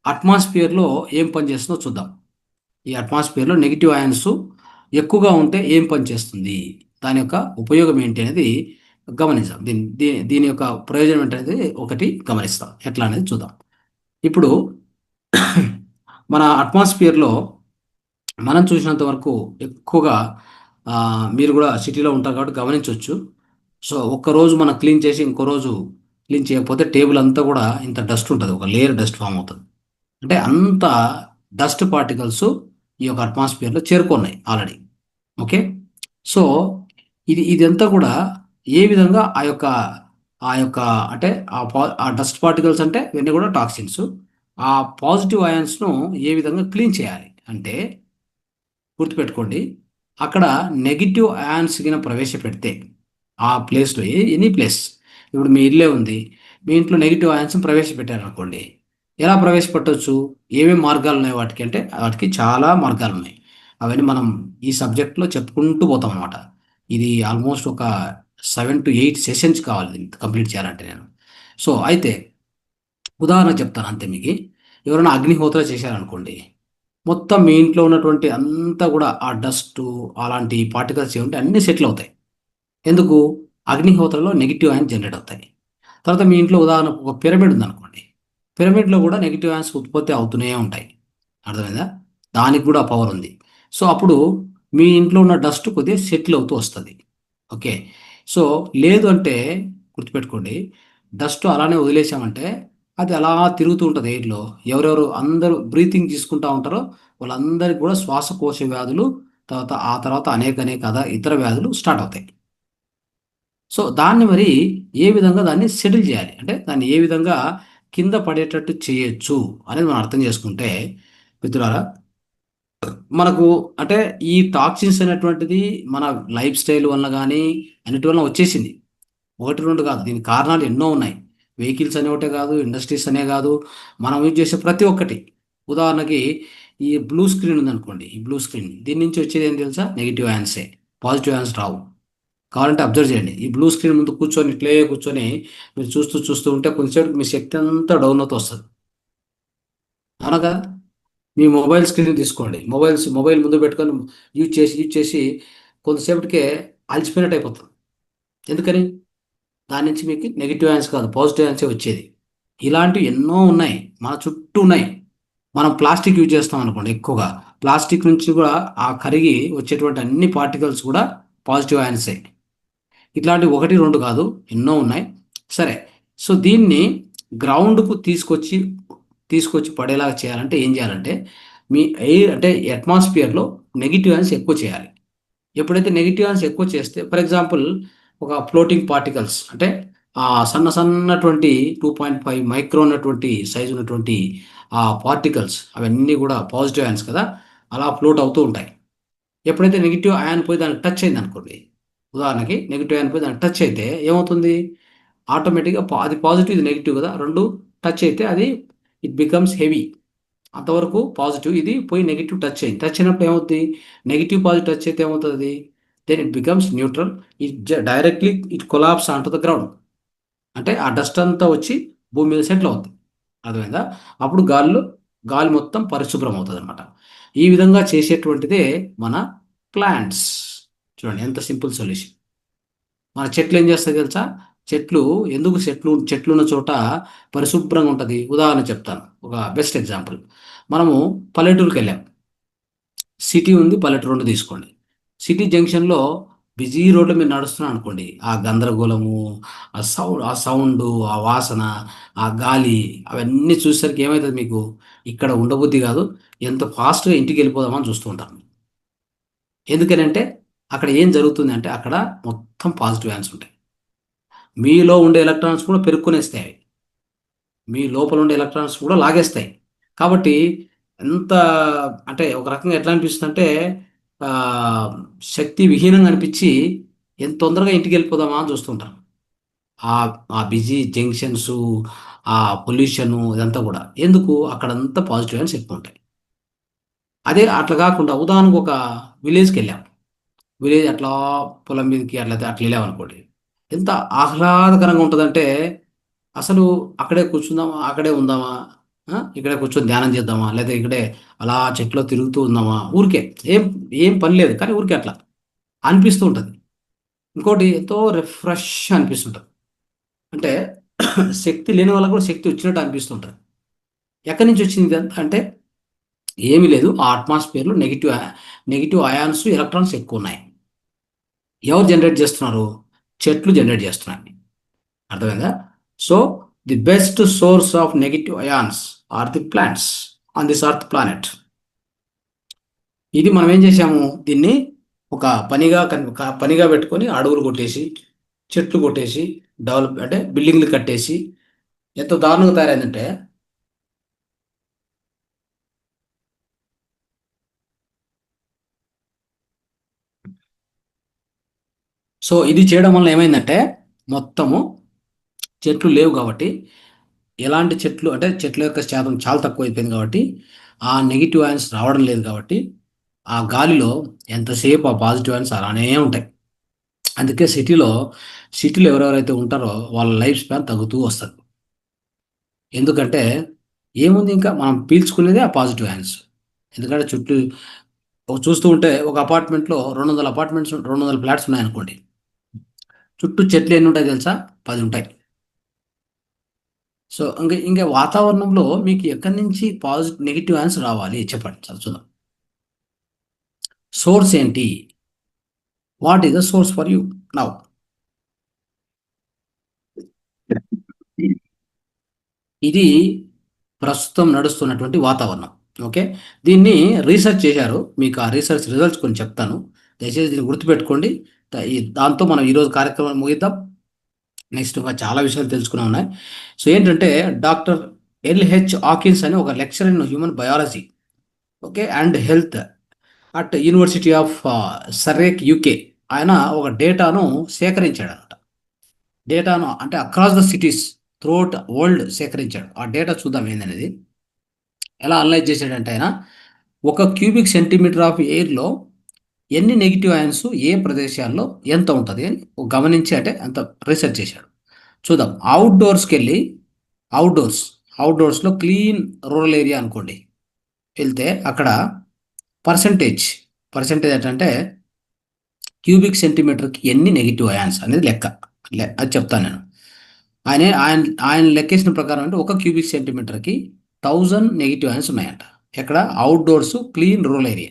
[SPEAKER 2] అట్మాస్ఫియర్లో ఏం పనిచేస్తుందో చూద్దాం. ఈ అట్మాస్ఫియర్లో నెగిటివ్ అయాన్స్ ఎక్కువగా ఉంటే ఏం పని చేస్తుంది, దాని యొక్క ఉపయోగం ఏంటి అనేది గమనిద్దాం. దీని యొక్క ప్రయోజనం ఏంటనేది ఒకటి గమనిస్తాం. ఎట్లా అనేది చూద్దాం. ఇప్పుడు మన అట్మాస్ఫియర్లో మనం చూసినంత వరకు ఎక్కువగా మీరు కూడా సిటీలో ఉంటారు కాబట్టి గమనించవచ్చు. సో ఒక్కరోజు మనం క్లీన్ చేసి ఇంకో రోజు క్లీన్ చేయకపోతే టేబుల్ అంతా కూడా ఇంత డస్ట్ ఉంటుంది, ఒక లేయర్ డస్ట్ ఫామ్ అవుతుంది. అంటే అంత డస్ట్ పార్టికల్స్ ఈ యొక్క అట్మాస్ఫియర్లో చేరుకున్నాయి ఆల్రెడీ. ఓకే, సో ఇదంతా కూడా ఏ విధంగా ఆ యొక్క అంటే ఆ డస్ట్ పార్టికల్స్ అంటే ఇవన్నీ కూడా టాక్సిన్స్. ఆ పాజిటివ్ అయాన్స్ను ఏ విధంగా క్లీన్ చేయాలి అంటే గుర్తుపెట్టుకోండి, అక్కడ నెగిటివ్ అయాన్స్ కింద ప్రవేశపెడితే ఆ ప్లేస్లో ఎనీ ప్లేస్, ఇప్పుడు మీ ఇల్లే ఉంది, మీ ఇంట్లో నెగిటివ్ అయాన్స్ ప్రవేశపెట్టారనుకోండి, ఎలా ప్రవేశపెట్టవచ్చు? ఏమేమి మార్గాలు ఉన్నాయి వాటికి అంటే వాటికి చాలా మార్గాలు ఉన్నాయి. అవన్నీ మనం ఈ సబ్జెక్ట్లో చెప్పుకుంటూ పోతాం అనమాట. ఇది ఆల్మోస్ట్ ఒక 7 to 8 సెషన్స్ కావాలి దీన్ని కంప్లీట్ చేయాలంటే నేను. సో అయితే ఉదాహరణ చెప్తాను అంతే మీకు. ఎవరైనా అగ్నిహోత్ర చేశారనుకోండి, మొత్తం మీ ఇంట్లో ఉన్నటువంటి అంతా కూడా ఆ డస్ట్ అలాంటి పార్టికల్స్ ఏముంటే అన్నీ సెటిల్ అవుతాయి. ఎందుకు? అగ్నిహోత్రలో నెగిటివ్ అయాన్స్ జనరేట్ అవుతాయి. తర్వాత మీ ఇంట్లో ఉదాహరణకు ఒక పిరమిడ్ ఉందనుకోండి, పిరమిడ్లో కూడా నెగిటివ్ అయాన్స్ ఉత్పత్తి అవుతూనే ఉంటాయి. అర్థమైందా? దానికి కూడా పవర్ ఉంది. సో అప్పుడు మీ ఇంట్లో ఉన్న డస్ట్ కొద్దిగా సెటిల్ అవుతూ వస్తుంది. ఓకే. సో లేదు అంటే గుర్తుపెట్టుకోండి, డస్ట్ అలానే వదిలేసామంటే అది అలా తిరుగుతూ ఉంటుంది ఎయిర్లో. ఎవరెవరు అందరూ బ్రీతింగ్ తీసుకుంటూ ఉంటారో వాళ్ళందరికీ కూడా శ్వాసకోశ వ్యాధులు, ఆ తర్వాత అనేక అనేక ఇతర వ్యాధులు స్టార్ట్ అవుతాయి. సో దాన్ని మరి ఏ విధంగా దాన్ని సెటిల్ చేయాలి, అంటే దాన్ని ఏ విధంగా కింద పడేటట్టు చేయొచ్చు అనేది మనం అర్థం చేసుకుంటే, మిత్రులారా, మనకు అంటే ఈ టాక్సిన్స్ అనేటువంటిది మన లైఫ్ స్టైల్ వల్ల కానీ అన్నిటి వల్ల వచ్చేసింది. ఒకటి రెండు కాదు, దీనికి కారణాలు ఎన్నో ఉన్నాయి. వెహికల్స్ అనే ఒకటే కాదు, ఇండస్ట్రీస్ అనే కాదు, మనం యూజ్ చేసే ప్రతి ఒక్కటి. ఉదాహరణకి ఈ బ్లూ స్క్రీన్ ఉందనుకోండి, ఈ బ్లూ స్క్రీన్ దీని నుంచి వచ్చేది ఏం తెలుసా? నెగిటివ్ యాన్సే, పాజిటివ్ యాన్స్ రావు. కావాలంటే అబ్జర్వ్ చేయండి. ఈ బ్లూ స్క్రీన్ ముందు కూర్చొని ఇట్లే కూర్చొని మీరు చూస్తూ చూస్తూ ఉంటే కొంచెంసేపు మీ శక్తి అంతా డౌన్ అవుతూ వస్తుంది. అవునా కదా? మీ మొబైల్ స్క్రీన్ తీసుకోండి, మొబైల్ ముందు పెట్టుకొని యూజ్ చేసి కొంతసేపటికే అలసిపోయినట్టు అయిపోతుంది. ఎందుకని? దాని నుంచి మీకు నెగిటివ్ యాన్స్ కాదు, పాజిటివ్ యాన్సే వచ్చేది. ఇలాంటివి ఎన్నో ఉన్నాయి, మన చుట్టూ ఉన్నాయి. మనం ప్లాస్టిక్ యూజ్ చేస్తాం అనుకోండి ఎక్కువగా, ప్లాస్టిక్ నుంచి కూడా ఆ కరిగి వచ్చేటువంటి అన్ని పార్టికల్స్ కూడా పాజిటివ్ యాన్సే. ఇట్లాంటివి ఒకటి రెండు కాదు, ఎన్నో ఉన్నాయి. సరే, సో దీన్ని గ్రౌండ్కు తీసుకొచ్చి పడేలాగా చేయాలంటే ఏం చేయాలంటే, మీ ఎయిర్ అంటే అట్మాస్ఫియర్లో నెగిటివ్ యాన్స్ ఎక్కువ చేయాలి. ఎప్పుడైతే నెగిటివ్ యాన్స్ ఎక్కువ చేస్తే, ఫర్ ఎగ్జాంపుల్ ఒక ఫ్లోటింగ్ పార్టికల్స్ అంటే ఆ సన్నటువంటి 2.5 మైక్రో ఉన్నటువంటి సైజు ఉన్నటువంటి ఆ పార్టికల్స్ అవన్నీ కూడా పాజిటివ్ యాన్స్ కదా, అలా ఫ్లోట్ అవుతూ ఉంటాయి. ఎప్పుడైతే నెగిటివ్ అయాన్ పోయి దానికి టచ్ అయింది అనుకోండి, ఉదాహరణకి నెగిటివ్ అయాన్ పోయి దానికి టచ్ అయితే ఏమవుతుంది? ఆటోమేటిక్గా అది పాజిటివ్ ఇది నెగిటివ్ కదా, రెండు టచ్ అయితే అది ఇట్ బికమ్స్ హెవీ. అంతవరకు పాజిటివ్, ఇది పోయి నెగిటివ్ టచ్ అయినప్పుడు ఏమవుతుంది? నెగిటివ్ పాజిటివ్ టచ్ అయితే ఏమవుతుంది? Then it becomes neutral. Directly it collapse on to the ground. అంటే ఆ డస్ట్ అంతా వచ్చి భూమి మీద సెటిల్ అవుతుంది. అర్థమైందా? అప్పుడు గాలి మొత్తం పరిశుభ్రం అవుతుంది అనమాట. ఈ విధంగా చేసేటువంటిదే మన ప్లాంట్స్. చూడండి ఎంత సింపుల్ సొల్యూషన్. మన చెట్లు ఏం చేస్తాయి తెలుసా? చెట్లు ఎందుకు చెట్లు ఉన్న చోట పరిశుభ్రంగా ఉంటుంది. ఉదాహరణ చెప్తాను, ఒక బెస్ట్ ఎగ్జాంపుల్. మనము పల్లెటూరుకి వెళ్ళాం, సిటీ ఉంది, పల్లెటూరు రెండు తీసుకోండి. సిటీ జంక్షన్లో బిజీ రోడ్ల మీద నడుస్తున్నాం అనుకోండి, ఆ గందరగోళము, ఆ సౌండ్, ఆ వాసన, ఆ గాలి, అవన్నీ చూసేసరికి ఏమవుతుంది మీకు? ఇక్కడ ఉండబుద్ధి కాదు, ఎంత ఫాస్ట్గా ఇంటికి వెళ్ళిపోదామని చూస్తూ ఉంటాం. ఎందుకనంటే అక్కడ ఏం జరుగుతుంది అంటే అక్కడ మొత్తం పాజిటివ్ యాన్స్ ఉంటాయి. మీలో ఉండే ఎలక్ట్రాన్స్ కూడా పెరుక్కునేస్తాయి, మీ లోపల ఉండే ఎలక్ట్రాన్స్ కూడా లాగేస్తాయి. కాబట్టి ఎంత అంటే ఒక రకంగా ఎట్లా అనిపిస్తుంది అంటే ఆ, శక్తి విహీనంగా అనిపించి ఎంత తొందరగా ఇంటికి వెళ్ళిపోదామా అని చూస్తుంటాం. ఆ ఆ బిజీ జంక్షన్స్, ఆ పొల్యూషన్, ఇదంతా కూడా ఎందుకు? అక్కడంతా పాజిటివ్ యాన్స్ ఎక్కువ ఉంటాయి. అదే అట్లా కాకుండా ఉదాహరణకు ఒక విలేజ్కి వెళ్ళాం, విలేజ్ అట్లా పొలం మీదకి అట్లా వెళ్ళామనుకోండి, ఎంత ఆహ్లాదకరంగా ఉంటుందంటే అసలు అక్కడే కూర్చుందామా, అక్కడే ఉందామా, ఇక్కడే కూర్చొని ధ్యానం చేద్దామా, లేదా ఇక్కడే అలా చెట్లో తిరుగుతూ ఉందామా, ఊరికే ఏం ఏం పని లేదు కానీ ఊరికే అట్లా అనిపిస్తూ ఉంటుంది. ఇంకోటి ఎంతో రిఫ్రెష్ అనిపిస్తుంటుంది. అంటే శక్తి లేని వాళ్ళకు కూడా శక్తి వచ్చినట్టు అనిపిస్తుంటుంది. ఎక్కడి నుంచి వచ్చింది ఇదంతా అంటే ఏమీ లేదు, ఆ అట్మాస్ఫియర్లో నెగిటివ్ అయాన్స్, ఎలక్ట్రాన్స్ ఎక్కువ ఉన్నాయి. ఎవరు జనరేట్ చేస్తున్నారు? చెట్లు జనరేట్ చేస్తున్నాయి. అర్థమైందా? So the best source of negative ions are the plants on this earth planet. ఇది మనం ఏం చేసాము? దీన్ని ఒక పనిగా పెట్టుకొని అడవులు కొట్టేసి, చెట్లు కొట్టేసి, డెవలప్ అంటే బిల్డింగ్లు కట్టేసి ఎంత దారుణంగా తయారైందంటే, సో ఇది చేయడం వల్ల ఏమైందంటే మొత్తము చెట్లు లేవు కాబట్టి, ఎలాంటి చెట్లు అంటే చెట్ల యొక్క శాతం చాలా తక్కువ అయిపోయింది కాబట్టి, ఆ నెగిటివ్ అయాన్స్ రావడం లేదు కాబట్టి ఆ గాలిలో ఎంతసేపు ఆ పాజిటివ్ అయాన్స్ అలానే ఉంటాయి. అందుకే సిటీలో ఎవరెవరైతే ఉంటారో వాళ్ళ లైఫ్ స్పాన్ తగ్గుతూ వస్తుంది. ఎందుకంటే ఏముంది, ఇంకా మనం పీల్చుకునేదే ఆ పాజిటివ్ అయాన్స్. ఎందుకంటే చుట్టూ చూస్తూ ఉంటే ఒక అపార్ట్మెంట్లో 200 అపార్ట్మెంట్స్ 200 ఫ్లాట్స్ ఉన్నాయనుకోండి. చుట్టూ చెట్లు ఎన్ని ఉంటాయి తెలుసా? 10 ఉంటాయి. సో ఇంకా వాతావరణంలో మీకు ఎక్కడి నుంచి నెగిటివ్ అయాన్స్ రావాలి చెప్పండి, చూద్దాం. సోర్స్ ఏంటి? What is the source for you now? ఇది ప్రస్తుతం నడుస్తున్నటువంటి వాతావరణం. ఓకే, దీన్ని రీసెర్చ్ చేశారు. మీకు ఆ రీసెర్చ్ రిజల్ట్స్ కొన్ని చెప్తాను, దయచేసి దీన్ని గుర్తుపెట్టుకోండి. దాంతో మనం ఈరోజు కార్యక్రమాన్ని ముగిద్దాం. నెక్స్ట్ ఇంకా చాలా విషయాలు తెలుసుకునే ఉన్నాయి. సో ఏంటంటే, డాక్టర్ L.H. Hawkins అని ఒక lecture in human biology, okay, and health at university of Surrey, UK. ఆయన ఒక డేటాను సేకరించాడు అనమాట. డేటాను అంటే across the cities throughout world సేకరించాడు. ఆ డేటా చూద్దాం ఏందనేది. ఎలా అనలైజ్ చేశాడంటే ఆయన, ఒక క్యూబిక్ సెంటీమీటర్ ఆఫ్ ఎయిర్లో ఎన్ని నెగిటివ్ అయాన్స్ ఏ ప్రదేశాల్లో ఎంత ఉంటుంది అని గమనించి అంటే అంత రీసెర్చ్ చేశాడు. చూద్దాం. అవుట్డోర్స్కి వెళ్ళి అవుట్డోర్స్ అవుట్డోర్స్లో క్లీన్ రూరల్ ఏరియా అనుకోండి, వెళ్తే అక్కడ పర్సంటేజ్ పర్సంటేజ్ ఏంటంటే క్యూబిక్ సెంటీమీటర్కి ఎన్ని నెగిటివ్ అయాన్స్ అనేది లెక్క. అది చెప్తాను నేను. ఆయన ఆయన ఆయన లెక్కేసిన ప్రకారం అంటే ఒక క్యూబిక్ సెంటీమీటర్కి 1000 నెగిటివ్ అయాన్స్ ఉన్నాయంట. ఎక్కడ? Outdoors clean rural area,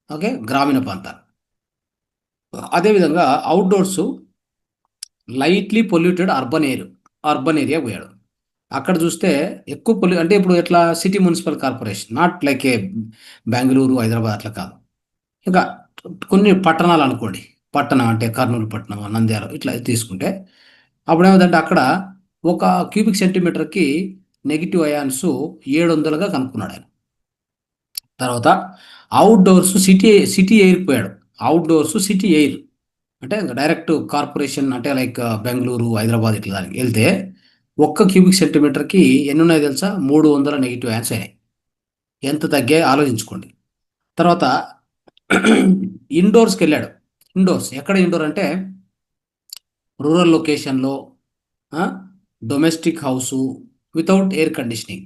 [SPEAKER 2] okay, గ్రామీణ ప్రాంతాలు. అదేవిధంగా outdoors lightly polluted urban area పోయాడు. అక్కడ చూస్తే ఎక్కువ అంటే ఇప్పుడు ఎట్లా city municipal corporation, not like ఏ బెంగళూరు, హైదరాబాద్ అట్లా కాదు. ఇంకా కొన్ని పట్టణాలు అనుకోండి, పట్టణం అంటే కర్నూలు పట్టణం, నంద్యాల ఇట్లా తీసుకుంటే అప్పుడు ఏమవుతుందంటే అక్కడ ఒక క్యూబిక్ సెంటీమీటర్కి నెగిటివ్ అయాన్స్ 700గా కనుక్కున్నాడు ఆయన. తర్వాత అవుట్డోర్స్ సిటీ ఎయిర్ పోయాడు. అవుట్డోర్స్ సిటీ ఎయిర్ అంటే డైరెక్ట్ కార్పొరేషన్ అంటే లైక్ బెంగళూరు, హైదరాబాద్ ఇట్లా దానికి వెళ్తే ఒక్క క్యూబిక్ సెంటీమీటర్కి ఎన్ని ఉన్నాయి తెలుసా? 300 నెగిటివ్ అయాన్స్ అయినాయి. ఎంత తగ్గాయి ఆలోచించుకోండి. తర్వాత ఇండోర్స్కి వెళ్ళాడు. ఇండోర్స్ ఎక్కడ? ఇండోర్ అంటే రూరల్ లొకేషన్లో, domestic house without air conditioning.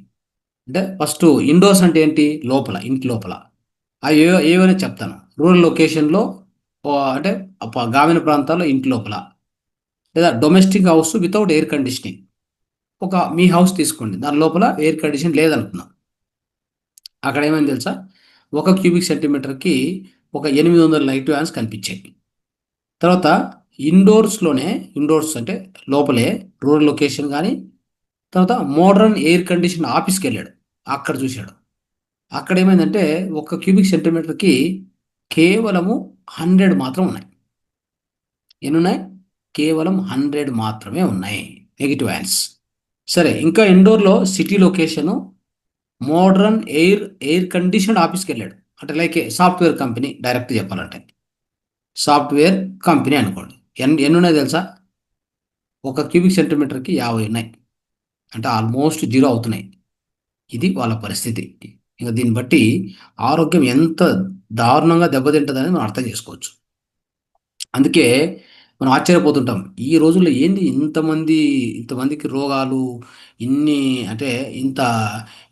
[SPEAKER 2] అంటే ఫస్ట్ ఇండోర్స్ అంటే ఏంటి? లోపల, ఇంటి లోపల. అవి ఏవైనా చెప్తాను. రూరల్ లొకేషన్లో అంటే గ్రామీణ ప్రాంతాల్లో ఇంటి లోపల, లేదా domestic house without air conditioning. ఒక మీ హౌస్ తీసుకోండి, దాని లోపల ఎయిర్ కండిషన్ లేదనుకున్నాం. అక్కడ ఏమైంది తెలుసా? ఒక క్యూబిక్ సెంటీమీటర్కి ఒక 800 నెగిటివ్ అయాన్స్ కనిపించాయి. తర్వాత ఇండోర్స్ అంటే లోపలే రూరల్ లొకేషన్ కానీ, తర్వాత మోడర్న్ ఎయిర్ కండిషన్ ఆఫీస్కి వెళ్ళాడు. అక్కడ చూశాడు. అక్కడ ఏమైందంటే ఒక క్యూబిక్ సెంటీమీటర్కి కేవలము 100 మాత్రం ఉన్నాయి. ఎన్ని ఉన్నాయి? కేవలం 100 మాత్రమే ఉన్నాయి నెగిటివ్ అయాన్స్. సరే, ఇంకా ఇండోర్లో city location modern air conditioned ఆఫీస్కి వెళ్ళాడు. అంటే లైక్ సాఫ్ట్వేర్ కంపెనీ, డైరెక్ట్ చెప్పాలంటే సాఫ్ట్వేర్ కంపెనీ అనుకోండి. ఎన్ని ఉన్నాయి తెలుసా? ఒక క్యూబిక్ సెంటీమీటర్కి 50 ఉన్నాయి. అంటే ఆల్మోస్ట్ జీరో అవుతున్నాయి. ఇది వాళ్ళ పరిస్థితి. ఇంకా దీన్ని బట్టి ఆరోగ్యం ఎంత దారుణంగా దెబ్బతింటుంది అనేది మనం అర్థం చేసుకోవచ్చు. అందుకే మనం ఆశ్చర్యపోతుంటాం, ఈ రోజుల్లో ఏంది ఇంతమందికి రోగాలు, ఇన్ని అంటే ఇంత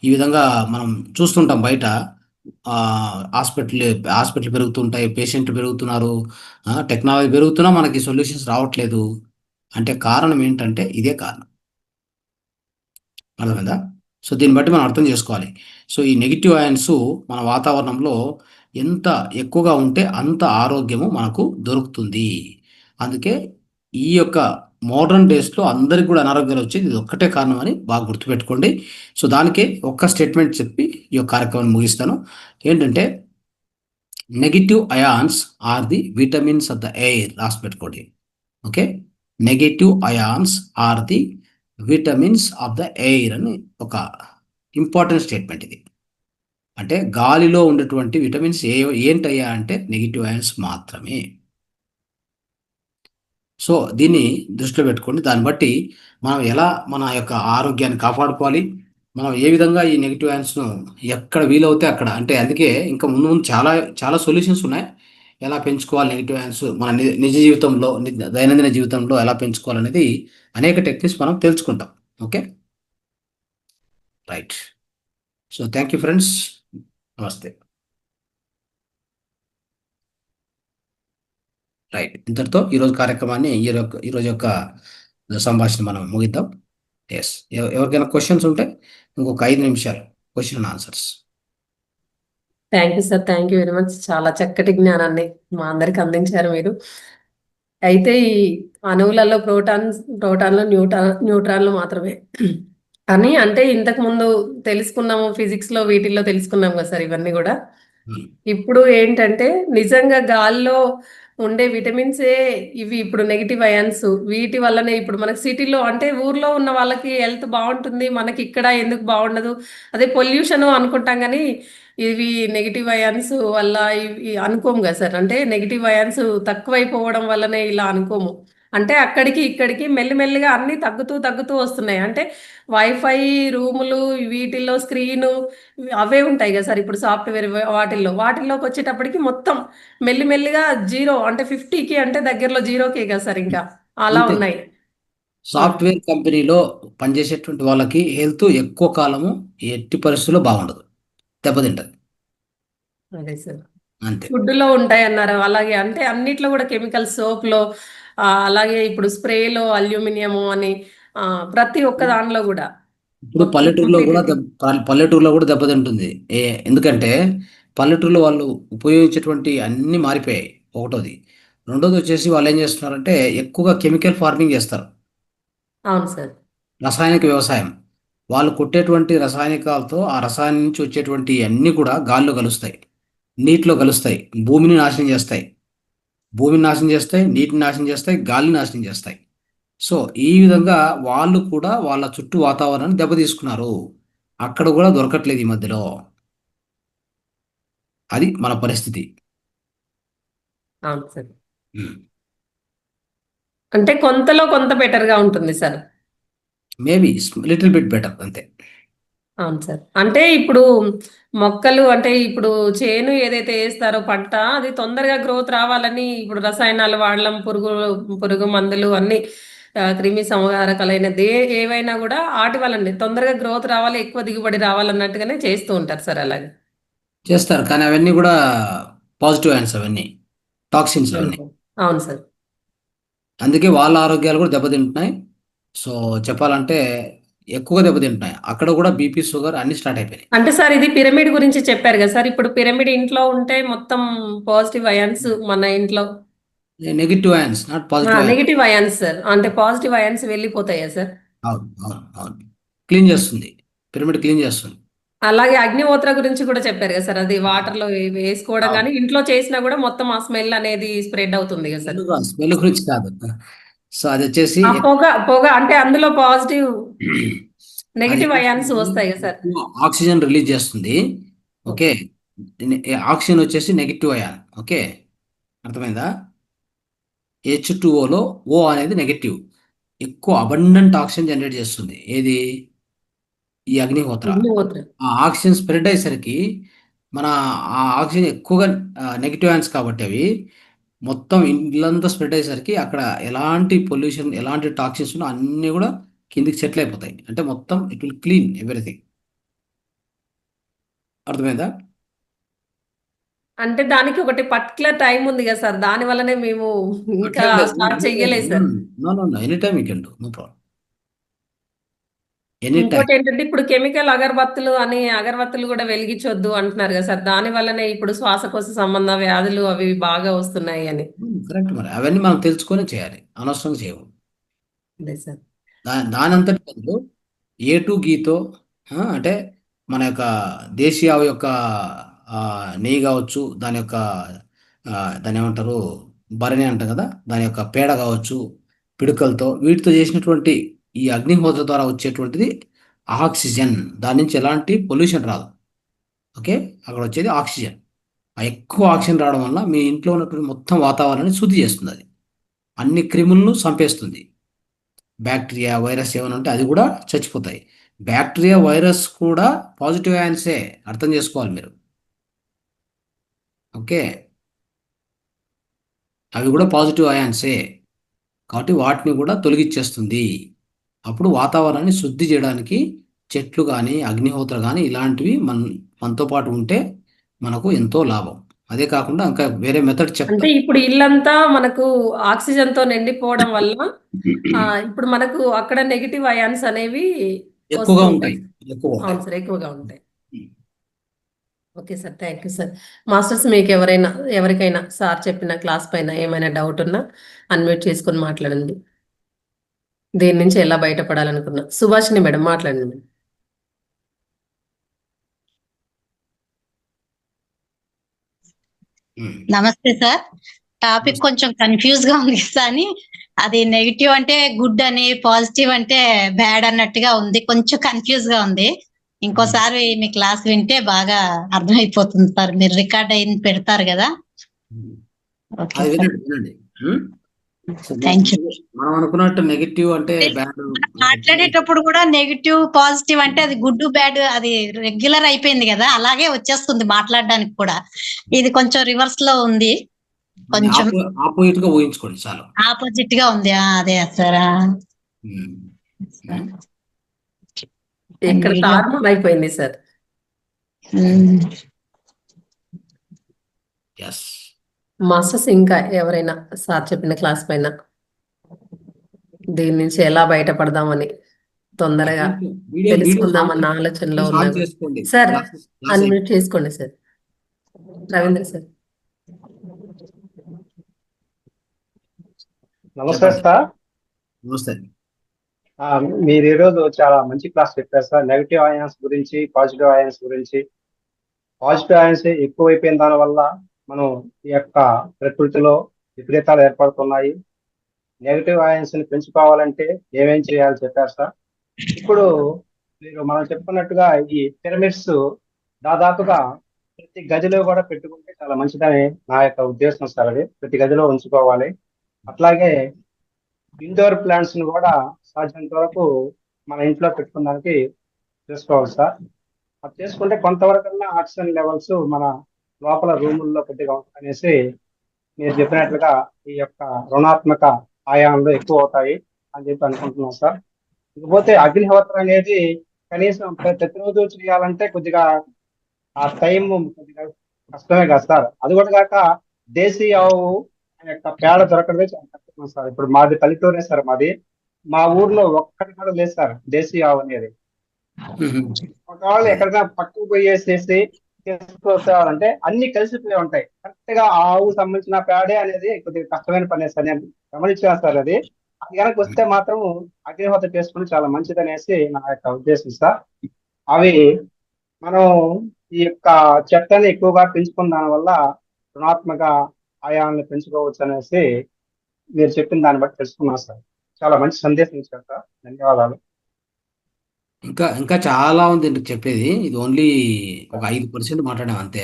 [SPEAKER 2] ఈ విధంగా మనం చూస్తుంటాం బయట. హాస్పిటల్ హాస్పిటల్ పెరుగుతుంటాయి, పేషెంట్లు పెరుగుతున్నారు, టెక్నాలజీ పెరుగుతున్నా మనకి సొల్యూషన్స్ రావట్లేదు. అంటే కారణం ఏంటంటే ఇదే కారణం. అర్థమైందా? సో దీన్ని బట్టి మనం అర్థం చేసుకోవాలి. సో ఈ నెగిటివ్ అయాన్స్ మన వాతావరణంలో ఎంత ఎక్కువగా ఉంటే అంత ఆరోగ్యము మనకు దొరుకుతుంది. అందుకే ఈ యొక్క మోడర్న్ డేస్లో అందరికి కూడా అనారోగ్యాలు వచ్చేది ఇది ఒక్కటే కారణం అని బాగా గుర్తుపెట్టుకోండి. సో దానికే ఒక్క స్టేట్మెంట్ చెప్పి ఈ యొక్క కార్యక్రమాన్ని ముగిస్తాను. ఏంటంటే, negative ions are the vitamins of the air. రాసి పెట్టుకోండి. Okay, negative ions are the vitamins of the air అని ఒక ఇంపార్టెంట్ స్టేట్మెంట్ ఇది. అంటే గాలిలో ఉన్నటువంటి విటమిన్స్ ఏంటయ్యా అంటే నెగిటివ్ అయాన్స్ మాత్రమే. సో దీన్ని దృష్టిలో పెట్టుకోండి. దాన్ని బట్టి మనం ఎలా మన యొక్క ఆరోగ్యాన్ని కాపాడుకోవాలి, మనం ఏ విధంగా ఈ నెగిటివ్ ను ఎక్కడ వీలవుతే అక్కడ, అంటే అందుకే ఇంకా ముందు ముందు చాలా చాలా సొల్యూషన్స్ ఉన్నాయి. ఎలా పెంచుకోవాలి నెగిటివ్ మన నిజ జీవితంలో, దైనందిన జీవితంలో ఎలా పెంచుకోవాలనేది అనేక టెక్నిక్స్ మనం తెలుసుకుంటాం. Okay, right. So thank you friends. నమస్తే. రైట్, ఇంతటితో ఈరోజు కార్యక్రమాన్ని, ఈరోజు యొక్క సంభాషణ మనం ముగిద్దాం. ఎస్, ఎవరికైనా క్వశ్చన్స్ ఉంటే ఇంకొక 5 నిమిషాలు question and answers.
[SPEAKER 1] Thank you sir, thank you very much. చాలా చక్కటి జ్ఞానాన్ని మా అందరికి అందించారు మీరు. అయితే ఈ అణువులలో ప్రోటాన్లు, న్యూట్రాన్లు మాత్రమే అని అంటే ఇంతకు ముందు తెలుసుకున్నాము, ఫిజిక్స్ లో వీటిల్లో తెలుసుకున్నాం కదా సార్ ఇవన్నీ కూడా. ఇప్పుడు ఏంటంటే నిజంగా గాల్లో ఉండే విటమిన్స్ ఏ ఇవి ఇప్పుడు నెగిటివ్ అయాన్స్, వీటి వల్లనే ఇప్పుడు మనకి సిటీలో అంటే ఊర్లో ఉన్న వాళ్ళకి హెల్త్ బాగుంటుంది, మనకి ఇక్కడ ఎందుకు బాగుండదు, అదే పొల్యూషన్ అనుకుంటాం కానీ ఇవి నెగిటివ్ అయాన్స్ వల్ల ఇవి అనుకోము కదా సార్. అంటే నెగిటివ్ అయాన్స్ తక్కువైపోవడం వల్లనే ఇలా అనుకోము. అంటే అక్కడికి ఇక్కడికి మెల్లిమెల్లిగా అన్ని తగ్గుతూ తగ్గుతూ వస్తున్నాయి. అంటే వైఫై రూములు వీటిల్లో స్క్రీను అవే ఉంటాయి కదా సార్. ఇప్పుడు సాఫ్ట్వేర్ వాటిల్లోకి వచ్చేటప్పటికి మొత్తం మెల్లిమెల్లిగా జీరో, అంటే 50కి అంటే దగ్గరలో జీరోకే కదా సార్. ఇంకా అలా
[SPEAKER 2] అంతే,
[SPEAKER 1] ఉన్నాయి.
[SPEAKER 2] సాఫ్ట్వేర్ కంపెనీలో పనిచేసేటువంటి వాళ్ళకి హెల్త్ ఎక్కువ కాలము ఎట్టి పరిస్థితుల్లో బాగుండదు, దెబ్బతింటది.
[SPEAKER 1] అదే సార్.
[SPEAKER 2] అంతే.
[SPEAKER 1] ఫుడ్లో ఉంటాయి అన్నారు అలాగే. అంటే అన్నిట్లో కూడా కెమికల్, సోప్లో అలాగే ఇప్పుడు స్ప్రేలో అల్యూమినియము అని ప్రతి ఒక్క దానిలో కూడా
[SPEAKER 2] ఇప్పుడు
[SPEAKER 1] మొత్తం కంప్లీట్.
[SPEAKER 2] పల్లెటూరులో కూడా దెబ్బతింటుంది. ఎందుకంటే పల్లెటూరులో వాళ్ళు ఉపయోగించేటువంటి అన్నీ మారిపోయాయి, ఒకటోది. రెండోది వచ్చేసి వాళ్ళు ఏం చేస్తున్నారంటే ఎక్కువగా కెమికల్ ఫార్మింగ్ చేస్తారు,
[SPEAKER 1] అవును సార్.
[SPEAKER 2] రసాయనిక వ్యవసాయం. వాళ్ళు కొట్టేటువంటి రసాయనికాలతో ఆ రసాయనం నుంచి వచ్చేటువంటి అన్నీ కూడా గాల్లో కలుస్తాయి, నీటిలో కలుస్తాయి, భూమిని నాశనం చేస్తాయి. నీటిని నాశనం చేస్తాయి, గాలిని నాశనం చేస్తాయి. సో ఈ విధంగా వాళ్ళు కూడా వాళ్ళ చుట్టూ వాతావరణాన్ని దెబ్బతీసుకున్నారు. అక్కడ కూడా దొరకట్లేదు ఈ మధ్యలో. అది మన పరిస్థితి.
[SPEAKER 1] అవును సార్. అంటే కొంతలో కొంత బెటర్ గా ఉంటుంది sir.
[SPEAKER 2] Maybe little bit better, అంతే.
[SPEAKER 1] అవును సార్. అంటే ఇప్పుడు మొక్కలు అంటే ఇప్పుడు చేను ఏదైతే వేస్తారో పంట, అది తొందరగా గ్రోత్ రావాలని ఇప్పుడు రసాయనాలు వాడడం, పురుగు మందులు అన్ని క్రిమి సంహారకాలైనది ఏవైనా కూడా వాటి వల్లండి తొందరగా గ్రోత్ రావాలి, ఎక్కువ దిగుబడి రావాలన్నట్టుగానే చేస్తూ ఉంటారు సార్ అలాగే.
[SPEAKER 2] చేస్తారు, కానీ అవన్నీ కూడా పాజిటివ్ యాన్స్, అవన్నీ టాక్సిన్స్
[SPEAKER 1] అవును
[SPEAKER 2] అవన్నీ.
[SPEAKER 1] సార్. అవును సార్.
[SPEAKER 2] అందుకే వాళ్ళ ఆరోగ్యాలు కూడా దెబ్బతింటున్నాయి. సో చెప్పాలంటే ఎక్కువగా దెబ్బతింటున్నాయి. అక్కడ కూడా బీపీ, షుగర్ అన్ని స్టార్ట్ అయిపోయినాయి.
[SPEAKER 1] అంటే సార్ ఇది పిరమిడ్ గురించి చెప్పారు కదా సార్. ఇప్పుడు పిరమిడ్ ఇంట్లో ఉంటే మొత్తం పాజిటివ్ అయాన్స్ మన ఇంట్లో,
[SPEAKER 2] negative yawns, not positive yawns.
[SPEAKER 1] Negative ions sir, అంటే పాజిటివ్ అయాన్స్ వెళ్ళిపోతాయా సార్?
[SPEAKER 2] అవును, అవును, అవును. క్లీన్ చేస్తుంది, పిరమిడ్ క్లీన్ చేస్తుంది.
[SPEAKER 1] అలాగే అగ్నిహోత్ర గురించి కూడా చెప్పారు కదా సార్. అది వాటర్ లో వేసుకోవడం
[SPEAKER 2] అవును.
[SPEAKER 1] కానీ ఇంట్లో చేసినా కూడా మొత్తం ఆ స్మెల్ అనేది స్ప్రెడ్ అవుతుంది కదా సార్.
[SPEAKER 2] స్మెల్ గురించి కాదు. సో అది వచ్చేసి
[SPEAKER 1] ఆ పొగ పొగ అంటే అందులో పాజిటివ్
[SPEAKER 2] అది
[SPEAKER 1] నెగిటివ్ అయాన్స్ వస్తాయి కదా సార్.
[SPEAKER 2] ఆక్సిజన్ రిలీజ్ చేస్తుంది. Okay,
[SPEAKER 1] okay.
[SPEAKER 2] ఆక్సిజన్ వచ్చేసి నెగిటివ్ అయాన్. ఓకే, అర్థమైందా? H2Oలో ఓ అనేది నెగిటివ్, ఎక్కువ అబండెంట్ ఆక్సిజన్ జనరేట్ చేస్తుంది. ఏది? ఈ అగ్నిహోత్ర.
[SPEAKER 1] అగ్నిహోత్ర.
[SPEAKER 2] ఆ ఆక్సిజన్ స్ప్రెడ్ అయ్యేసరికి మన ఆ ఆక్సిజన్ ఎక్కువగా నెగిటివ్ అయాన్స్ కాబట్టి అవి మొత్తం ఇల్లంతా స్ప్రెడ్ అయ్యేసరికి అక్కడ ఎలాంటి పొల్యూషన్, ఎలాంటి టాక్సిన్స్ ఉన్నా అన్నీ కూడా కిందికి సెటిల్ అయిపోతాయి. అంటే మొత్తం ఇట్ విల్ క్లీన్ ఎవ్రీథింగ్. అర్థమైందా?
[SPEAKER 1] అంటే దానికి ఒకటి పర్టికులర్ టైం ఉంది కదా సార్. దాని వల్లనే మేము ఇంకా
[SPEAKER 2] అట్లేం లేదు.
[SPEAKER 1] స్టార్ట్ చెయ్యలేదు sir.
[SPEAKER 2] No no no, any time you can do, no problem, any time.
[SPEAKER 1] ఇంకోటి ఏంటంటే ఇప్పుడు కెమికల్ అగరబత్తులు అని అగరబత్తులు కూడా వెలిగించొద్దు అంటున్నారు కదా సార్. దాని వల్లనే ఇప్పుడు శ్వాసకోశ సంబంధ వ్యాధులు అవి బాగా వస్తున్నాయి అని.
[SPEAKER 2] కరెక్ట్, మరి అవన్నీ మనం తెలుసుకొని చేయాలి, అనవసరంగా చేయవు.
[SPEAKER 1] అదే సార్.
[SPEAKER 2] దానంతటి బదులు A2 గీతో, అంటే మన యొక్క దేశీయ ఆవు యొక్క ఆ, నెయ్యి కావచ్చు, దాని యొక్క ఆ, దాన్ని ఏమంటారు, భరణి అంటాం కదా, దాని యొక్క పేడ కావచ్చు, పిడుకలతో వీటితో చేసినటువంటి ఈ అగ్నిహోత్ర ద్వారా వచ్చేటువంటిది ఆక్సిజన్. దాని నుంచి ఎలాంటి పొల్యూషన్ రాదు. ఓకే, అక్కడ వచ్చేది ఆక్సిజన్. ఆ ఎక్కువ ఆక్సిజన్ రావడం వల్ల మీ ఇంట్లో ఉన్నటువంటి మొత్తం వాతావరణాన్ని శుద్ధి చేస్తుంది. అది అన్ని క్రిములను చంపేస్తుంది. బ్యాక్టీరియా, వైరస్ ఏమైనా ఉంటే అది కూడా చచ్చిపోతాయి. బ్యాక్టీరియా వైరస్ కూడా పాజిటివ్ అయాన్సే, అర్థం చేసుకోవాలి మీరు. ఓకే, అవి కూడా పాజిటివ్ అయాన్సే కాబట్టి వాటిని కూడా తొలగించేస్తుంది. అప్పుడు వాతావరణాన్ని శుద్ధి చేయడానికి చెట్లు కానీ అగ్నిహోత్ర కానీ ఇలాంటివి మనతో పాటు ఉంటే మనకు ఎంతో లాభం. అదే కాకుండా ఇంకా వేరే మెథడ్
[SPEAKER 1] అంటే
[SPEAKER 2] చెప్తాను.
[SPEAKER 1] ఇప్పుడు ఇల్లంతా మనకు ఆక్సిజన్తో నిండిపోవడం వల్ల ఇప్పుడు మనకు అక్కడ నెగిటివ్ అయాన్స్ అనేవి
[SPEAKER 2] ఎక్కువగా
[SPEAKER 1] వస్తుంటాయి.
[SPEAKER 2] ఉంటాయి, ఎక్కువ ఉంటాయి.
[SPEAKER 1] అవును సార్, ఎక్కువగా ఉంటాయి. Okay sir, thank you sir. Masters, మీకు ఎవరికైనా సార్ చెప్పిన క్లాస్ పైన ఏమైనా డౌట్ ఉన్నా అన్మ్యూట్ చేసుకొని మాట్లాడండి. దీని నుంచి ఎలా బయటపడాలనుకున్నా. సుభాషిణి మేడం, మాట్లాడండి మేడం.
[SPEAKER 3] నమస్తే సార్. టాపిక్ కొంచెం కన్ఫ్యూజ్ గా ఉంది కానీ అది నెగిటివ్ అంటే గుడ్ అని, పాజిటివ్ అంటే బ్యాడ్ అన్నట్టుగా ఉంది. కొంచెం కన్ఫ్యూజ్ గా ఉంది. ఇంకోసారి మీ క్లాస్ వింటే బాగా అర్థమైపోతుంది సార్. మీరు రికార్డ్ అయింది పెడతారు కదా. ఓకే
[SPEAKER 2] అది
[SPEAKER 3] సార్,
[SPEAKER 2] వినండి వినండి.
[SPEAKER 3] Thank you.
[SPEAKER 2] మనం అనుకున్నట్టు నెగిటివ్ అంటే బ్యాడ్.
[SPEAKER 3] మాట్లాడేటప్పుడు కూడా నెగిటివ్ పాజిటివ్ అంటే అది గుడ్ బ్యాడ్ అది రెగ్యులర్ అయిపోయింది కదా, అలాగే వచ్చేస్తుంది మాట్లాడడానికి కూడా. ఇది కొంచెం రివర్స్ లో ఉంది, కొంచెం
[SPEAKER 2] ఆపోజిట్ గా ఊహించుకోండి చాలు.
[SPEAKER 3] ఆపోజిట్ గా ఉంది. అదే సార్.
[SPEAKER 1] ఇక్కడ తారుమారు అయిపోయింది సార్.
[SPEAKER 2] ఎస్
[SPEAKER 1] మాస్టర్స్, ఇంకా ఎవరైనా సార్ చెప్పిన క్లాస్ పైన దీని నుంచి ఎలా బయటపడదామని తొందరగా తెలుసుకుందామన్న ఆలోచనలో ఉన్నా సార్, అన్మ్యూట్ చేసుకోండి సార్. రవీంద్ర సార్.
[SPEAKER 4] నమస్తే సార్.
[SPEAKER 2] నమస్తే.
[SPEAKER 4] మీరు ఈరోజు చాలా మంచి క్లాస్ చెప్పారు సార్. నెగిటివ్ అయాన్స్ గురించి, పాజిటివ్ అయాన్స్ గురించి. పాజిటివ్ అయాన్స్ ఎక్కువైపోయిన దాని వల్ల మనం ఈ యొక్క ప్రకృతిలో విపరీతాలు ఏర్పడుతున్నాయి. నెగిటివ్ అయాన్స్ ని పెంచుకోవాలంటే ఏమేం చేయాలో చెప్పారు సార్. ఇప్పుడు మనం చెప్పుకున్నట్టుగా ఈ పిరమిడ్స్ దాదాపుగా ప్రతి గదిలో కూడా పెట్టుకుంటే చాలా మంచిదని నా యొక్క ఉద్దేశం సార్. అది ప్రతి గదిలో ఉంచుకోవాలి. అట్లాగే ఇండోర్ ప్లాంట్స్ ని కూడా సాధ్యమైనంత వరకు మన ఇంట్లో పెట్టుకోవడానికి చేసుకోవాలి సార్. అది చేసుకుంటే కొంతవరకు ఆక్సిజన్ లెవెల్స్ మన లోపల రూముల్లో కొద్దిగా అనేసి మీరు చెప్పినట్లుగా ఈ యొక్క రుణాత్మక ఆయాలు ఎక్కువ అవుతాయి అని చెప్పి అనుకుంటున్నాం సార్. ఇకపోతే అగ్నిహోత్రం అనేది కనీసం ప్రతిరోజు చేయాలంటే కొద్దిగా ఆ టైం కొద్దిగా కష్టమే కదా సార్. అది కూడా కాక దేశీ ఆవు యొక్క పేడ దొరకడమే చాలా కష్టం సార్. ఇప్పుడు మాది పల్లెటూరే సార్. మా ఊర్లో ఒక్కటి కూడా లేదు సార్ దేశీ ఆవు అనేది. ఒకవేళ ఎక్కడికైనా పక్కకు పోయేసేసి తీసుకొస్తారంటే అన్ని కలిసిపోయి ఉంటాయి. కరెక్ట్ గా ఆవు సంబంధించిన పేడే అనేది కొద్దిగా కష్టమైన పని సార్. నేను గమనించాను సార్. అది కనుక వస్తే మాత్రం అగ్నిహోత్ర చేసుకుని చాలా మంచిది అనేసి నా యొక్క ఉద్దేశం సార్. అవి మనం ఈ యొక్క చెట్లని ఎక్కువగా పెంచుకున్న దాని వల్ల రుణాత్మక ఆయాన్ని పెంచుకోవచ్చు అనేసి మీరు చెప్పిన దాన్ని బట్టి తెలుసుకున్నాను సార్. చాలా మంచి సందేశం ఇచ్చారు సార్. ధన్యవాదాలు.
[SPEAKER 2] ఇంకా ఇంకా చాలా ఉంది చెప్పేది. ఇది ఓన్లీ ఒక 5% మాట్లాడాం అంతే.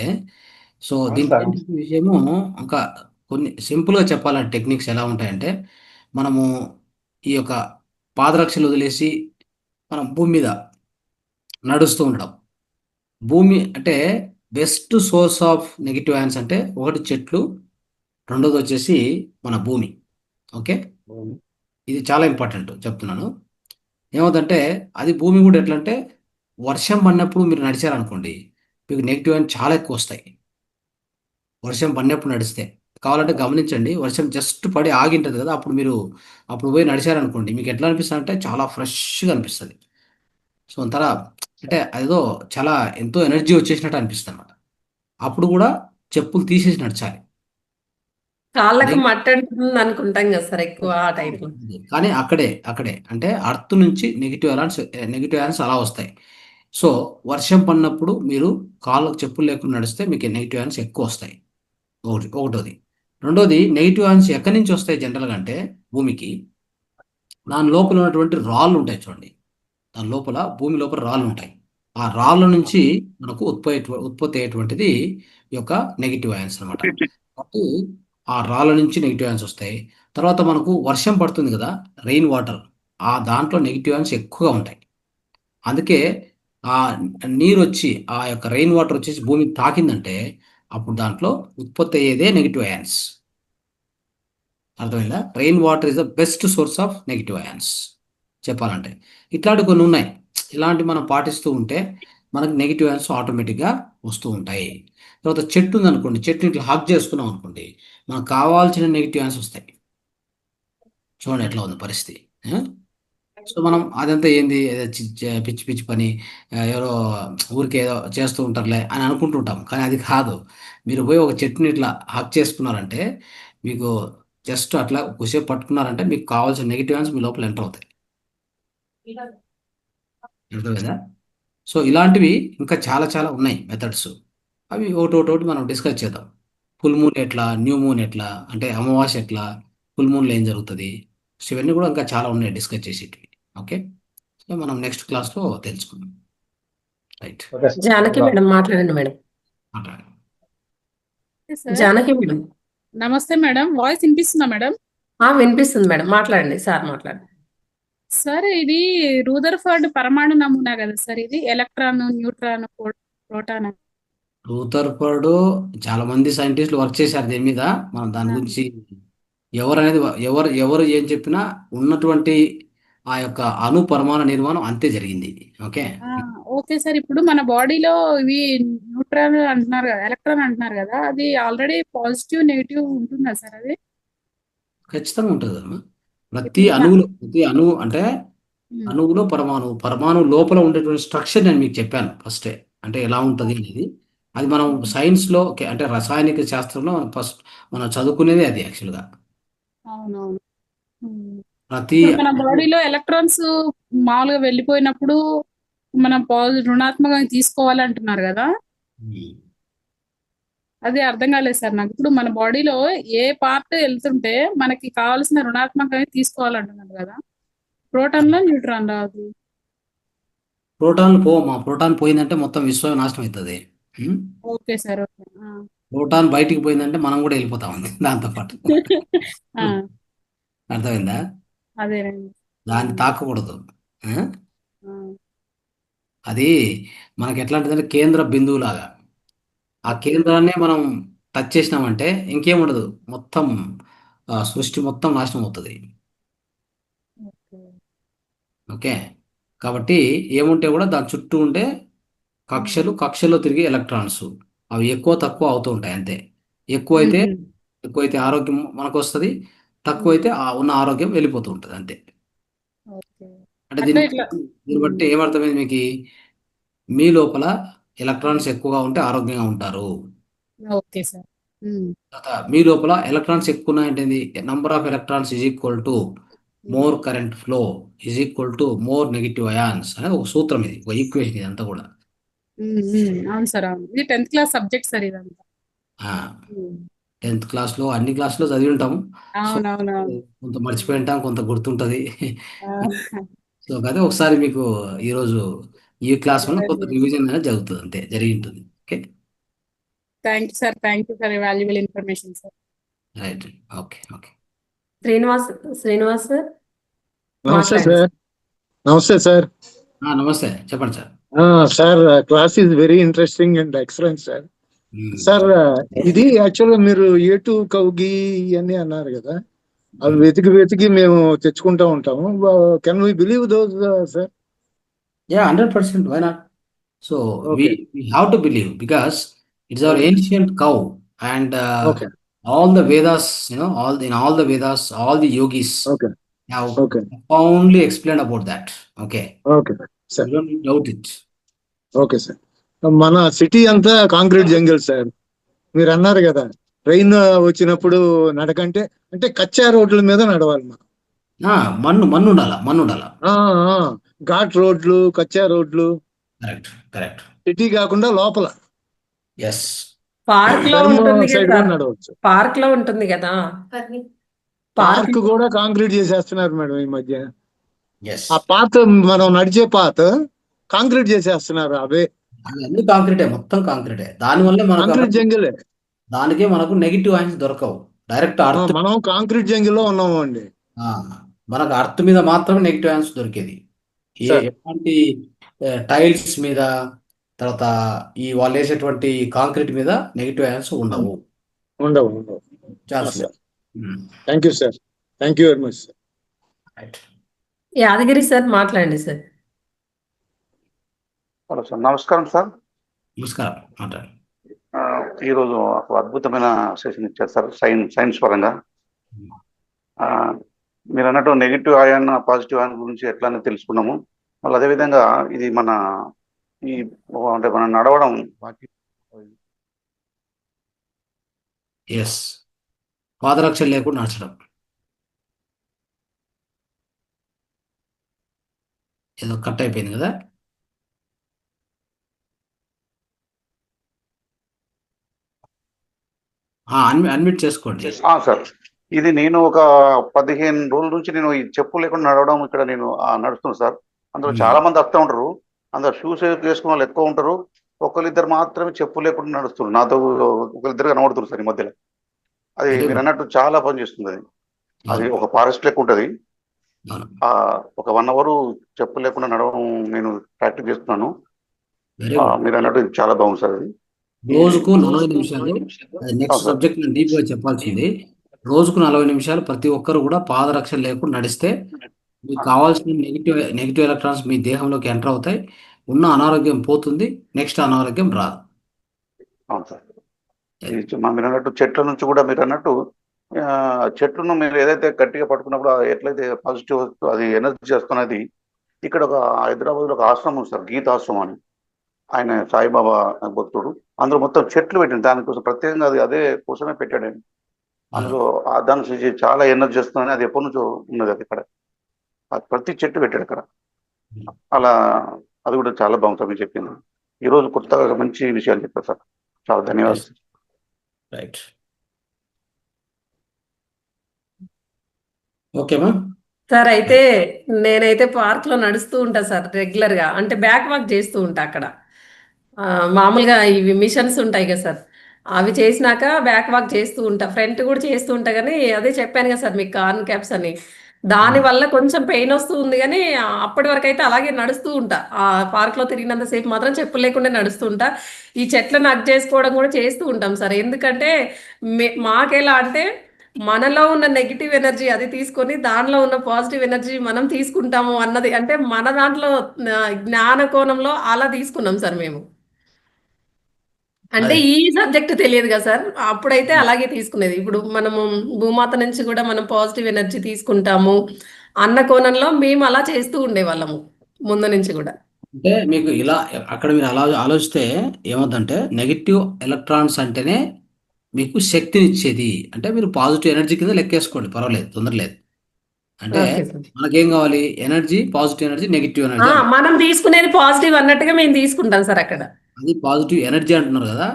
[SPEAKER 2] సో దీని విషయము ఇంకా కొన్ని సింపుల్గా చెప్పాలంటే టెక్నిక్స్ ఎలా ఉంటాయంటే, మనము ఈ యొక్క పాదరక్షలు వదిలేసి మనం భూమి మీద నడుస్తూ ఉండడం. భూమి అంటే best source of negative ions అంటే ఒకటి చెట్లు, రెండోది వచ్చేసి మన భూమి. ఓకే, ఇది చాలా ఇంపార్టెంట్ చెప్తున్నాను. ఏమవుతుందంటే అది భూమి కూడా ఎట్లా అంటే, వర్షం పడినప్పుడు మీరు నడిచారనుకోండి మీకు నెగిటివ్ అయాన్స్ చాలా ఎక్కువ వస్తాయి. వర్షం పడినప్పుడు నడిస్తే కావాలంటే గమనించండి. వర్షం జస్ట్ పడి ఆగింటుంది కదా, అప్పుడు పోయి నడిచారనుకోండి మీకు ఎట్లా అనిపిస్తుంది అంటే చాలా ఫ్రెష్గా అనిపిస్తుంది. సో అంతలా అంటే అదేదో చాలా ఎంతో ఎనర్జీ వచ్చేసినట్టు అనిపిస్తుంది అన్నమాట. అప్పుడు కూడా చెప్పులు తీసేసి నడిచాలి.
[SPEAKER 1] కాళ్ళకి మట్టంటుంది అనుకుంటాం కదా సార్ ఎక్కువ ఆ టైంలో.
[SPEAKER 2] కానీ అక్కడే అంటే అర్త్ నుంచి నెగిటివ్ అయాన్స్ అలా వస్తాయి. సో వర్షం పడినప్పుడు మీరు కాళ్ళకు చెప్పులు లేకుండా నడిస్తే మీకు నెగిటివ్ అయాన్స్ ఎక్కువ వస్తాయి. ఒకటోది. రెండోది, నెగిటివ్ అయాన్స్ ఎక్కడి నుంచి వస్తాయి జనరల్గా అంటే భూమికి దాని లోపల ఉన్నటువంటి రాళ్ళు ఉంటాయి చూడండి. దాని లోపల భూమి లోపల రాళ్ళు ఉంటాయి. ఆ రాళ్ళ నుంచి మనకు ఉత్పత్తి అయ్యేటువంటిది ఈ యొక్క నెగిటివ్ అయాన్స్ అనమాట. కాబట్టి ఆ రాళ్ళ నుంచి నెగిటివ్ అయాన్స్ వస్తాయి. తర్వాత మనకు వర్షం పడుతుంది కదా, రెయిన్ వాటర్, ఆ దాంట్లో నెగిటివ్ అయాన్స్ ఎక్కువగా ఉంటాయి. అందుకే ఆ నీరు వచ్చి ఆ యొక్క రెయిన్ వాటర్ వచ్చేసి భూమి తాకిందంటే అప్పుడు దాంట్లో ఉత్పత్తి అయ్యేదే నెగిటివ్ అయాన్స్. అర్థమైందా? Rain water is the best source of negative ions చెప్పాలంటే. ఇట్లాంటి కొన్ని ఉన్నాయి. ఇలాంటి మనం పాటిస్తూ ఉంటే మనకు నెగిటివ్ అయాన్స్ ఆటోమేటిక్గా వస్తూ ఉంటాయి. తర్వాత చెట్టు ఉందనుకోండి, చెట్టుని ఇట్లా హగ్ చేసుకున్నాం అనుకోండి, మనకు కావాల్సిన నెగిటివ్ అయాన్స్ వస్తాయి. చూడండి ఎట్లా ఉంది పరిస్థితి. సో మనం అదంతా ఏంది ఏదో పిచ్చి పిచ్చి పని, ఎవరో ఊరికే ఏదో చేస్తూ ఉంటారులే అని అనుకుంటుంటాం. కానీ అది కాదు. మీరు పోయి ఒక చెట్టుని ఇట్లా హక్ చేసుకున్నారంటే మీకు జస్ట్ అట్లా కొద్దిసేపు పట్టుకున్నారంటే మీకు కావాల్సిన నెగిటివ్ అయాన్స్ మీ లోపల ఎంటర్ అవుతాయి. అర్థమైందా? సో ఇలాంటివి ఇంకా చాలా చాలా ఉన్నాయి మెథడ్స్. అవి ఒకటి మనం డిస్కస్ చేద్దాం. ఫుల్ మూన్ ఎట్లా, న్యూ మూన్ ఎట్లా, అంటే అమావాస్య ఎట్లా, ఫుల్ మూన్లో ఏం జరుగుతుంది. సో ఇవన్నీ కూడా ఇంకా చాలా ఉన్నాయి డిస్కస్ చేసేటివి. ఓకే, సో మనం నెక్స్ట్ క్లాస్లో తెలుసుకుందాం. Right,
[SPEAKER 4] okay sir.
[SPEAKER 1] Janaki madam మాట్లాడండి మేడం.
[SPEAKER 2] మాట్లాడండి.
[SPEAKER 5] Sir
[SPEAKER 1] Janaki madam.
[SPEAKER 5] నమస్తే మేడం, వాయిస్ వినిపిస్తుందా మేడం?
[SPEAKER 1] వినిపిస్తుంది మేడం, మాట్లాడండి సార్, మాట్లాడండి.
[SPEAKER 5] సార్ ఇది రూదర్ఫర్డ్ పరమాణు నమూనా కదా సార్, ఇది ఎలక్ట్రాన్, న్యూట్రాన్, ప్రోటాన్.
[SPEAKER 2] రూదర్ఫర్డ్ చాలా మంది సైంటిస్టులు వర్క్ చేశారు దీని మీద. మనం దాని గురించి ఎవరు అనేది ఎవరు ఏం చెప్పినా ఉన్నటువంటి ఆ యొక్క అణు పరమాణు నిర్మాణం అంతే జరిగింది. ఓకే,
[SPEAKER 5] ఓకే సార్, ఇప్పుడు మన బాడీలో ఇవి న్యూట్రాన్ అంటున్నారు కదా, ఎలక్ట్రాన్ అంటున్నారు కదా, అది ఆల్రెడీ పాజిటివ్ నెగిటివ్ ఉంటుందా సార్ అది?
[SPEAKER 2] ఖచ్చితంగా ఉంటుంది అమ్మా. ప్రతి అణువు అంటే అణువులో పరమాణు లోపల ఉండేటువంటి స్ట్రక్చర్ నేను మీకు చెప్పాను ఫస్టే, అంటే ఎలా ఉంటుంది అనేది. అది మనం సైన్స్లో అంటే రసాయనిక శాస్త్రంలో మనం చదువుకునేది అది యాక్చువల్గా.
[SPEAKER 5] అవునవును.
[SPEAKER 2] ప్రతి
[SPEAKER 5] మన బాడీలో ఎలక్ట్రాన్స్ మామూలుగా వెళ్ళిపోయినప్పుడు మనం రుణాత్మకంగా తీసుకోవాలంటున్నారు కదా, అది అర్థం కాలేదు సార్ నాకు. ఇప్పుడు మన బాడీలో ఏ పార్ట్ వెళ్తుంటే మనకి కావాల్సిన రుణాత్మకంగా తీసుకోవాలంటున్నారు కదా, ప్రోటాన్ లో న్యూట్రాన్ రాదు.
[SPEAKER 2] ప్రోటాన్ పోయిందంటే మొత్తం విశ్వం నాశనం అవుతుంది.
[SPEAKER 5] Okay sir, okay.
[SPEAKER 2] ప్రోటాన్ బయటికి పోయిందంటే మనం కూడా వెళ్ళిపోతా ఉంది దాంతో పాటు. అర్థమైందా?
[SPEAKER 5] అదేనండి.
[SPEAKER 2] దాన్ని తాకకూడదు. అది మనకి ఎట్లాంటిదంటే కేంద్ర బిందువు లాగా. ఆ కేంద్రాన్ని మనం టచ్ చేసినామంటే ఇంకేముండదు, మొత్తం సృష్టి మొత్తం నాశనం అవుతుంది. ఓకే, కాబట్టి ఏముంటే కూడా దాని చుట్టూ ఉండే కక్షల్లో తిరిగే ఎలక్ట్రాన్స్ అవి ఎక్కువ తక్కువ అవుతూ ఉంటాయి అంతే. ఎక్కువైతే ఆరోగ్యం మనకు వస్తుంది, తక్కువైతే ఉన్న ఆరోగ్యం వెళ్ళిపోతూ ఉంటుంది అంతే. అంటే దీన్ని బట్టి ఏమర్థమైంది మీకు? మీ లోపల ఎలక్ట్రాన్స్ ఎక్కువగా ఉంటే ఆరోగ్యంగా ఉంటారు.
[SPEAKER 5] Okay sir.
[SPEAKER 2] మీ లోపల ఎలక్ట్రాన్స్ ఎక్కువ ఉన్నాయంటే number of electrons is equal to more current flow is equal to more negative ions అనేది ఒక సూత్రం, ఇది ఒక ఈక్వేషన్ ఇదంతా కూడా.
[SPEAKER 5] అవును సార్, అవును. ఇది 10th క్లాస్ సబ్జెక్ట్ సార్ ఇదంతా.
[SPEAKER 2] 10th క్లాస్లో అన్ని క్లాసులో చదివి ఉంటాము. కొంత మర్చిపోయి ఉంటాం, కొంత గుర్తుంటది. సో అదే ఒకసారి మీకు ఈరోజు ఈ క్లాస్ వల్ల కొంత రివిజన్ అనేది జరుగుతుంది, అంతే జరిగి ఉంటుంది. Okay,
[SPEAKER 5] thank you sir, thank you for valuable information sir.
[SPEAKER 2] Right, okay.
[SPEAKER 1] Srinivas sir.
[SPEAKER 6] నమస్తే సార్. నమస్తే సార్.
[SPEAKER 2] నమస్తే, చెప్పండి sir.
[SPEAKER 6] Sir, class is very interesting and excellent sir. Sir, ఇది యాక్చువల్గా మీరు A2 కౌగి అని అన్నారు కదా, అవి వెతికి మేము తెచ్చుకుంటా ఉంటాము. Can we believe those sir?
[SPEAKER 2] 100%, why not? So we have to believe because it's our ancient cow and all the Vedas, in all the Vedas, all the yogis have profoundly explained about that. Okay,
[SPEAKER 6] sir.
[SPEAKER 2] You don't doubt it.
[SPEAKER 6] Okay sir. మన city అంతా concrete jungle sir. మీరు అన్నారు కదా train వచ్చినప్పుడు నడకంటే అంటే కచ్చా రోడ్ల మీద నడవాలి మనం.
[SPEAKER 2] మన్ను ఉండాల.
[SPEAKER 6] ఘాట్ రోడ్లు, కచ్చా రోడ్లు.
[SPEAKER 2] కరెక్ట్.
[SPEAKER 6] సిటీ కాకుండా లోపల
[SPEAKER 1] పార్క్ లో ఉంటుంది
[SPEAKER 6] సైడ్
[SPEAKER 1] కదా,
[SPEAKER 6] కూడా నడవచ్చు.
[SPEAKER 1] పార్క్ లో ఉంటుంది కదా,
[SPEAKER 6] పార్క్ కూడా కాంక్రీట్ చేసేస్తున్నారు మేడం ఈ మధ్య. ఆ పాత్ మనం నడిచే పాత్ కాంక్రీట్ చేసేస్తున్నారు. అవే
[SPEAKER 2] అన్ని కాంక్రీటే, మొత్తం కాంక్రీటే. దానివల్ల
[SPEAKER 6] కాంక్రీట్ జంగిలే.
[SPEAKER 2] దానికే మనకు నెగిటివ్ అయాన్స్ దొరకవు. డైరెక్ట్
[SPEAKER 6] మనం కాంక్రీట్ జంగిల్లో ఉన్నాము అండి.
[SPEAKER 2] మనకు అర్త్ మీద మాత్రమే నెగిటివ్ అయాన్స్ దొరికేది. ఎలాంటి టైల్స్ మీద, తర్వాత ఈ వాళ్ళు వేసేటువంటి కాంక్రీట్ మీద నెగిటివ్ అయాన్స్ ఉండవు.
[SPEAKER 6] ఉండవు.
[SPEAKER 2] చాలా
[SPEAKER 6] sir,
[SPEAKER 2] simple.
[SPEAKER 6] Thank you sir, thank you very much sir.
[SPEAKER 2] Right.
[SPEAKER 1] Yadagiri sir మాట్లాడండి సార్.
[SPEAKER 7] హలో సార్, నమస్కారం సార్.
[SPEAKER 2] నమస్కారం, మాట్లాడండి.
[SPEAKER 7] ఈరోజు ఒక అద్భుతమైన సెషన్ ఇచ్చారు సార్, సైన్స్ పరంగా. మీరు అన్నట్టు నెగిటివ్ అయాన్ పాజిటివ్ అయాన్ గురించి ఎట్లా తెలుసుకున్నాము. మళ్ళీ అదేవిధంగా ఇది అంటే మనం నడవడం
[SPEAKER 2] ఎస్, పాదరక్ష లేకుండా నడచడం. ఏదో కట్ అయిపోయింది కదా. అన్మ్యూట్ చేసుకోండి.
[SPEAKER 7] సార్, ఇది నేను ఒక 15 రోజుల నుంచి నేను ఈ చెప్పు లేకుండా నడవడం ఇక్కడ నేను నడుస్తున్నాను సార్. అందులో చాలా మంది వస్తూ ఉంటారు, అందులో షూస్ వేసుకున్న వాళ్ళు ఎక్కువ ఉంటారు. ఒకరిద్దరు మాత్రమే చెప్పు లేకుండా నడుస్తున్నారు. నాతో ఒకరిద్దరు కనబడుతున్నారు సార్ ఈ మధ్యలో. అది మీరు అన్నట్టు చాలా పని చేస్తుంది. అది ఒక ఫారెస్ట్ లెక్క ఉంటుంది. ఒక 1 అవర్ చెప్పు లేకుండా నడవడం నేను ప్రాక్టీస్ చేస్తున్నాను. మీరు అన్నట్టు ఇది చాలా బాగుంది సార్. అది
[SPEAKER 2] రోజుకు 40 నిమిషాలు. నెక్స్ట్ సబ్జెక్ట్ నేను డీప్ గా చెప్పాల్సింది. రోజుకు 40 నిమిషాలు ప్రతి ఒక్కరు కూడా పాదరక్ష లేకుండా నడిస్తే మీకు కావాల్సిన నెగిటివ్ ఎలక్ట్రాన్స్ మీ దేహంలోకి ఎంటర్ అవుతాయి. ఉన్న అనారోగ్యం పోతుంది, నెక్స్ట్ అనారోగ్యం రాదు.
[SPEAKER 7] అవును సార్. మీరు అన్నట్టు చెట్ల నుంచి కూడా మీరు అన్నట్టు చెట్లను మీరు ఏదైతే గట్టిగా పట్టుకున్నప్పుడు ఎట్లయితే పాజిటివ్ అది ఎనర్జీ చేస్తున్నది. ఇక్కడ ఒక హైదరాబాద్లో ఒక ఆశ్రమం ఉంది సార్, గీత ఆశ్రమం అని. ఆయన సాయిబాబా భక్తుడు. అందులో మొత్తం చెట్లు పెట్టింది, దానికోసం ప్రత్యేకంగా అదే కోసమే పెట్టాడు ఆయన. అందులో దానికి చాలా ఎనర్జీ వస్తుందని అది ఎప్పటి నుంచో ఉన్నది. అది ఇక్కడ ప్రతి చెట్టు పెట్టాడు అక్కడ. అలా అది కూడా చాలా బాగుంటుంది మీరు చెప్పింది. ఈరోజు కొత్తగా మంచి విషయాలు చెప్పారు సార్, చాలా ధన్యవాదాలు.
[SPEAKER 2] రైట్, ఓకేమా
[SPEAKER 1] సార్. అయితే నేనైతే పార్క్ లో నడుస్తూ ఉంటా సార్ రెగ్యులర్ గా. అంటే బ్యాక్ వాక్ చేస్తూ ఉంటా అక్కడ. మామూలుగా ఇవి మిషన్స్ ఉంటాయి కదా సార్, అవి చేసినాక బ్యాక్ వాక్ చేస్తూ ఉంటా. ఫ్రంట్ కూడా చేస్తూ ఉంటా, కానీ అదే చెప్పాను కదా సార్ మీకు, కార్న్ క్యాప్స్ అని. దాని వల్ల కొంచెం పెయిన్ వస్తూ ఉంది, కానీ అప్పటి వరకు అయితే అలాగే నడుస్తూ ఉంటా. ఆ పార్క్ లో తిరిగినంతసేపు మాత్రం చెప్పులు లేకుండా నడుస్తూ ఉంటా. ఈ చెట్లను హగ్ చేసుకోవడం కూడా చేస్తూ ఉంటాం సార్. ఎందుకంటే మాకెలా అంటే మనలో ఉన్న నెగిటివ్ ఎనర్జీ అది తీసుకొని దానిలో ఉన్న పాజిటివ్ ఎనర్జీ మనం తీసుకుంటాము అన్నది, అంటే మన దాంట్లో జ్ఞాన కోణంలో అలా తీసుకున్నాం సార్ మేము. అంటే ఈ సబ్జెక్ట్ తెలియదు కదా సార్, అప్పుడైతే అలాగే తీసుకునేది. ఇప్పుడు మనము భూమాత నుంచి కూడా మనం పాజిటివ్ ఎనర్జీ తీసుకుంటాము అన్న కోణంలో మేము అలా చేస్తూ ఉండేవాళ్ళము ముందు నుంచి కూడా.
[SPEAKER 2] అంటే మీకు ఇలా అక్కడ మీరు అలా ఆలోచిస్తే ఏమవుతుందంటే, నెగిటివ్ ఎలక్ట్రాన్స్ అంటేనే మీకు శక్తిని ఇచ్చేది. అంటే మీరు పాజిటివ్ ఎనర్జీ కింద లెక్కేసుకోండి, పర్వాలేదు, తొందర లేదు. అంటే మనకేం కావాలి? Energy, positive energy, negative energy.
[SPEAKER 1] మనం తీసుకునేది పాజిటివ్ అన్నట్టుగా మేము తీసుకుంటాం సార్ అక్కడ.
[SPEAKER 2] అది పాజిటివ్ ఎనర్జీ అంటున్నారు కదా,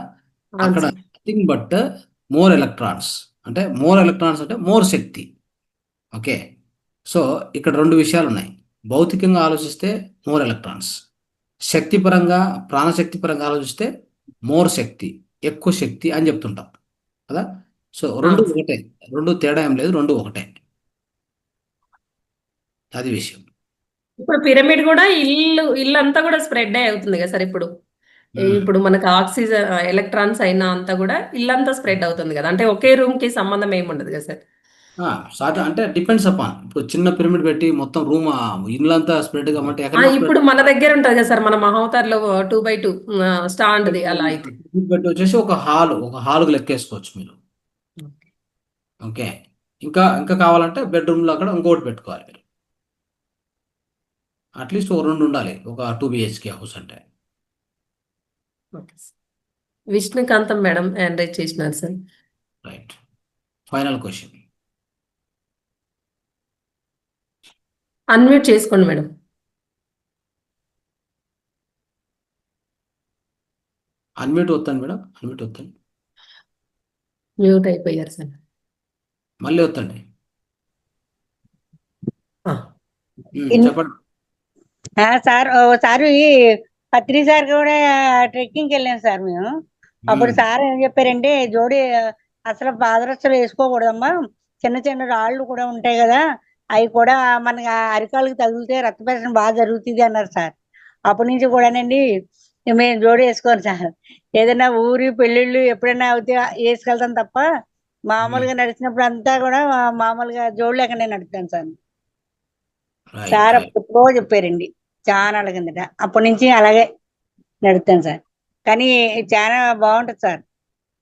[SPEAKER 2] అక్కడ నథింగ్ బట్ మోర్ ఎలక్ట్రాన్స్. అంటే మోర్ ఎలక్ట్రాన్స్ అంటే మోర్ శక్తి. ఓకే, సో ఇక్కడ 2 విషయాలు ఉన్నాయి. భౌతికంగా ఆలోచిస్తే మోర్ ఎలక్ట్రాన్స్, శక్తిపరంగా ప్రాణశక్తి పరంగా ఆలోచిస్తే మోర్ శక్తి, ఎక్కువ శక్తి అని చెప్తుంటాం కదా. సో 2 ఒకటే, 2 తేడా ఏం లేదు, 2 ఒకటే. అది విషయం.
[SPEAKER 1] ఇప్పుడు పిరమిడ్ కూడా ఇల్లు అంతా కూడా స్ప్రెడ్ అవుతుంది కదా సార్. ఇప్పుడు మనకు ఆక్సిజన్ ఎలక్ట్రాన్స్ అయినా అంతా కూడా ఇల్లంతా స్ప్రెడ్ అవుతుంది కదా. అంటే ఒకే రూమ్ కి సంబంధం ఏమి ఉండదు కదా సార్.
[SPEAKER 2] అంటే డిపెండ్స్ అపాన్. ఇప్పుడు చిన్న పిరమిడ్ పెట్టి మొత్తం రూమ్ ఇల్లంతా స్ప్రెడ్ కామంటే
[SPEAKER 1] ఇప్పుడు మన దగ్గర ఉంటది కదా సార్, మన మహోతార్ లో 2x2 స్టాండ్ అలా అయితే
[SPEAKER 2] పెట్టి వచ్చేసి ఒక హాల్ లెక్కేసుకోవచ్చు మీరు. ఓకే, ఇంకా కావాలంటే బెడ్రూమ్ లో అక్కడ ఇంకోటి పెట్టుకోవాలి మీరు. అట్లీస్ట్ ఒక 2 ఉండాలి, ఒక 2 BHK హౌస్ అంటే.
[SPEAKER 1] విష్ణుకాంతం మేడం ఎంకరేజ్ చేసినారు sir.
[SPEAKER 2] Right, final question.
[SPEAKER 1] Unmute చేసుకోండి మేడం.
[SPEAKER 2] అన్మ్యూట్ వస్తాను మేడం, అన్మ్యూట్ వస్తాను.
[SPEAKER 1] మ్యూట్ అయిపోయారు సార్.
[SPEAKER 2] మళ్ళీ వస్తండి, చెప్పండి
[SPEAKER 8] సార్. ఓసారి పత్రి సార్ కూడా ట్రెక్కింగ్కి వెళ్ళాం సార్ మేము. అప్పుడు సార్ ఏం చెప్పారంటే, జోడి అసలు పాదరక్షలు వేసుకోకూడదమ్మా, చిన్న చిన్న రాళ్ళు కూడా ఉంటాయి కదా, అవి కూడా మనకి అరికాళ్ళకి తగిలితే రక్త ప్రసరణ బాగా జరుగుతుంది అన్నారు సార్. అప్పటి నుంచి కూడానండి మేము జోడు వేసుకోను సార్. ఏదైనా ఊరి పెళ్ళిళ్ళు ఎప్పుడైనా అవుతే వేసుకెళ్తాం తప్ప మామూలుగా నడిచినప్పుడు అంతా కూడా మామూలుగా జోడు లేకుండా నడుపుతాను సార్.
[SPEAKER 2] రైట్
[SPEAKER 8] సార్
[SPEAKER 2] రైట్
[SPEAKER 8] ఎప్పుడో చెప్పారండి చాలా కిందట. అప్పటి నుంచి అలాగే నడుపుతాను సార్. కానీ చాలా బాగుంటుంది సార్.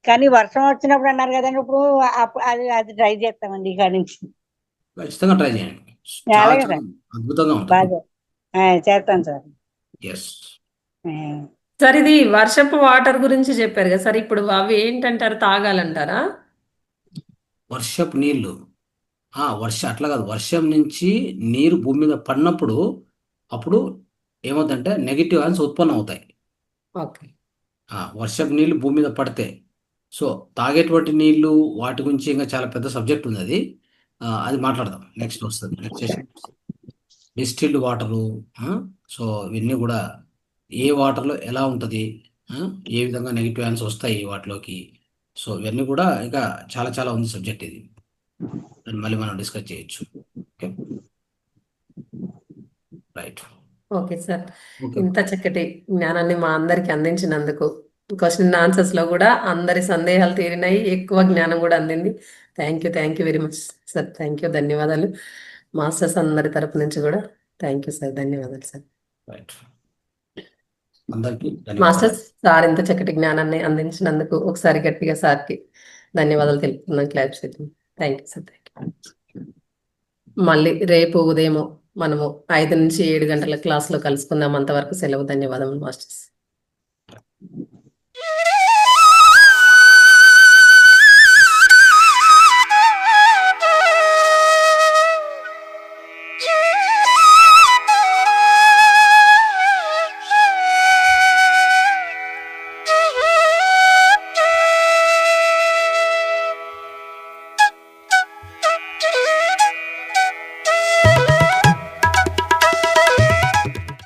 [SPEAKER 8] కానీ వర్షం వచ్చినప్పుడు అన్నారు కదండి, ఇప్పుడు అది అది ట్రై చేస్తామండి ఇక నుంచి.
[SPEAKER 2] ఖచ్చితంగా ట్రై చేయండి. చాలా
[SPEAKER 8] అలాగే
[SPEAKER 2] చాలా
[SPEAKER 8] సార్,
[SPEAKER 2] అద్భుతంగా ఉంటుంది.
[SPEAKER 8] బాగా చేస్తాను సార్.
[SPEAKER 2] ఎస్.
[SPEAKER 8] ఆ,
[SPEAKER 1] సార్ ఇది వర్షపు వాటర్ గురించి చెప్పారు కదా సార్, ఇప్పుడు అవి ఏంటంటారు, తాగాలంటారా?
[SPEAKER 2] వర్షపు నీళ్లు అట్లా కాదు, వర్షం నుంచి నీరు భూమి మీద పడినప్పుడు అప్పుడు ఏమవుతుందంటే నెగిటివ్ అయాన్స్ ఉత్పన్నం అవుతాయి.
[SPEAKER 1] ఓకే.
[SPEAKER 2] వర్షపు నీళ్లు భూమి మీద పడితే సో తాగేటువంటి నీళ్లు వాటి గురించి ఇంకా చాలా పెద్ద సబ్జెక్ట్ ఉంది. అది మాట్లాడదాం, నెక్స్ట్ వస్తుంది, next session. Distilled water, so ఇవన్నీ కూడా ఏ వాటర్లో ఎలా ఉంటుంది, ఏ విధంగా నెగిటివ్ అయాన్స్ వస్తాయి వాటిలోకి, సో ఇవన్నీ కూడా ఇంకా చాలా చాలా ఉంది సబ్జెక్ట్ ఇది. దాన్ని మళ్ళీ మనం డిస్కస్ చేయొచ్చు. Okay right.
[SPEAKER 1] Okay sir,
[SPEAKER 2] okay.
[SPEAKER 1] ఇంత చక్కటి జ్ఞానాన్ని మా అందరికి అందించినందుకు, క్వశ్చన్ ఆన్సర్స్ లో కూడా అందరి సందేహాలు తీరినాయి, ఎక్కువ జ్ఞానం కూడా అందింది. Thank you very much sir. ధన్యవాదాలు మాస్టర్స్ అందరి తరపు నుంచి కూడా. థ్యాంక్ యూ సార్, ధన్యవాదాలు సార్.
[SPEAKER 2] రైట్. అందరికీ ధన్యవాదాలు.
[SPEAKER 1] మాస్టర్స్, సార్ ఇంత చక్కటి జ్ఞానాన్ని అందించినందుకు ఒకసారి గట్టిగా సార్కి ధన్యవాదాలు తెలుపుతున్నాం. క్లాప్స్. Thank you sir. మళ్ళీ రేపు ఉదయం మనము 5 నుంచి 7 గంటల క్లాస్లో కలుసుకుందాం. అంతవరకు సెలవు. ధన్యవాదములు మాస్టర్స్.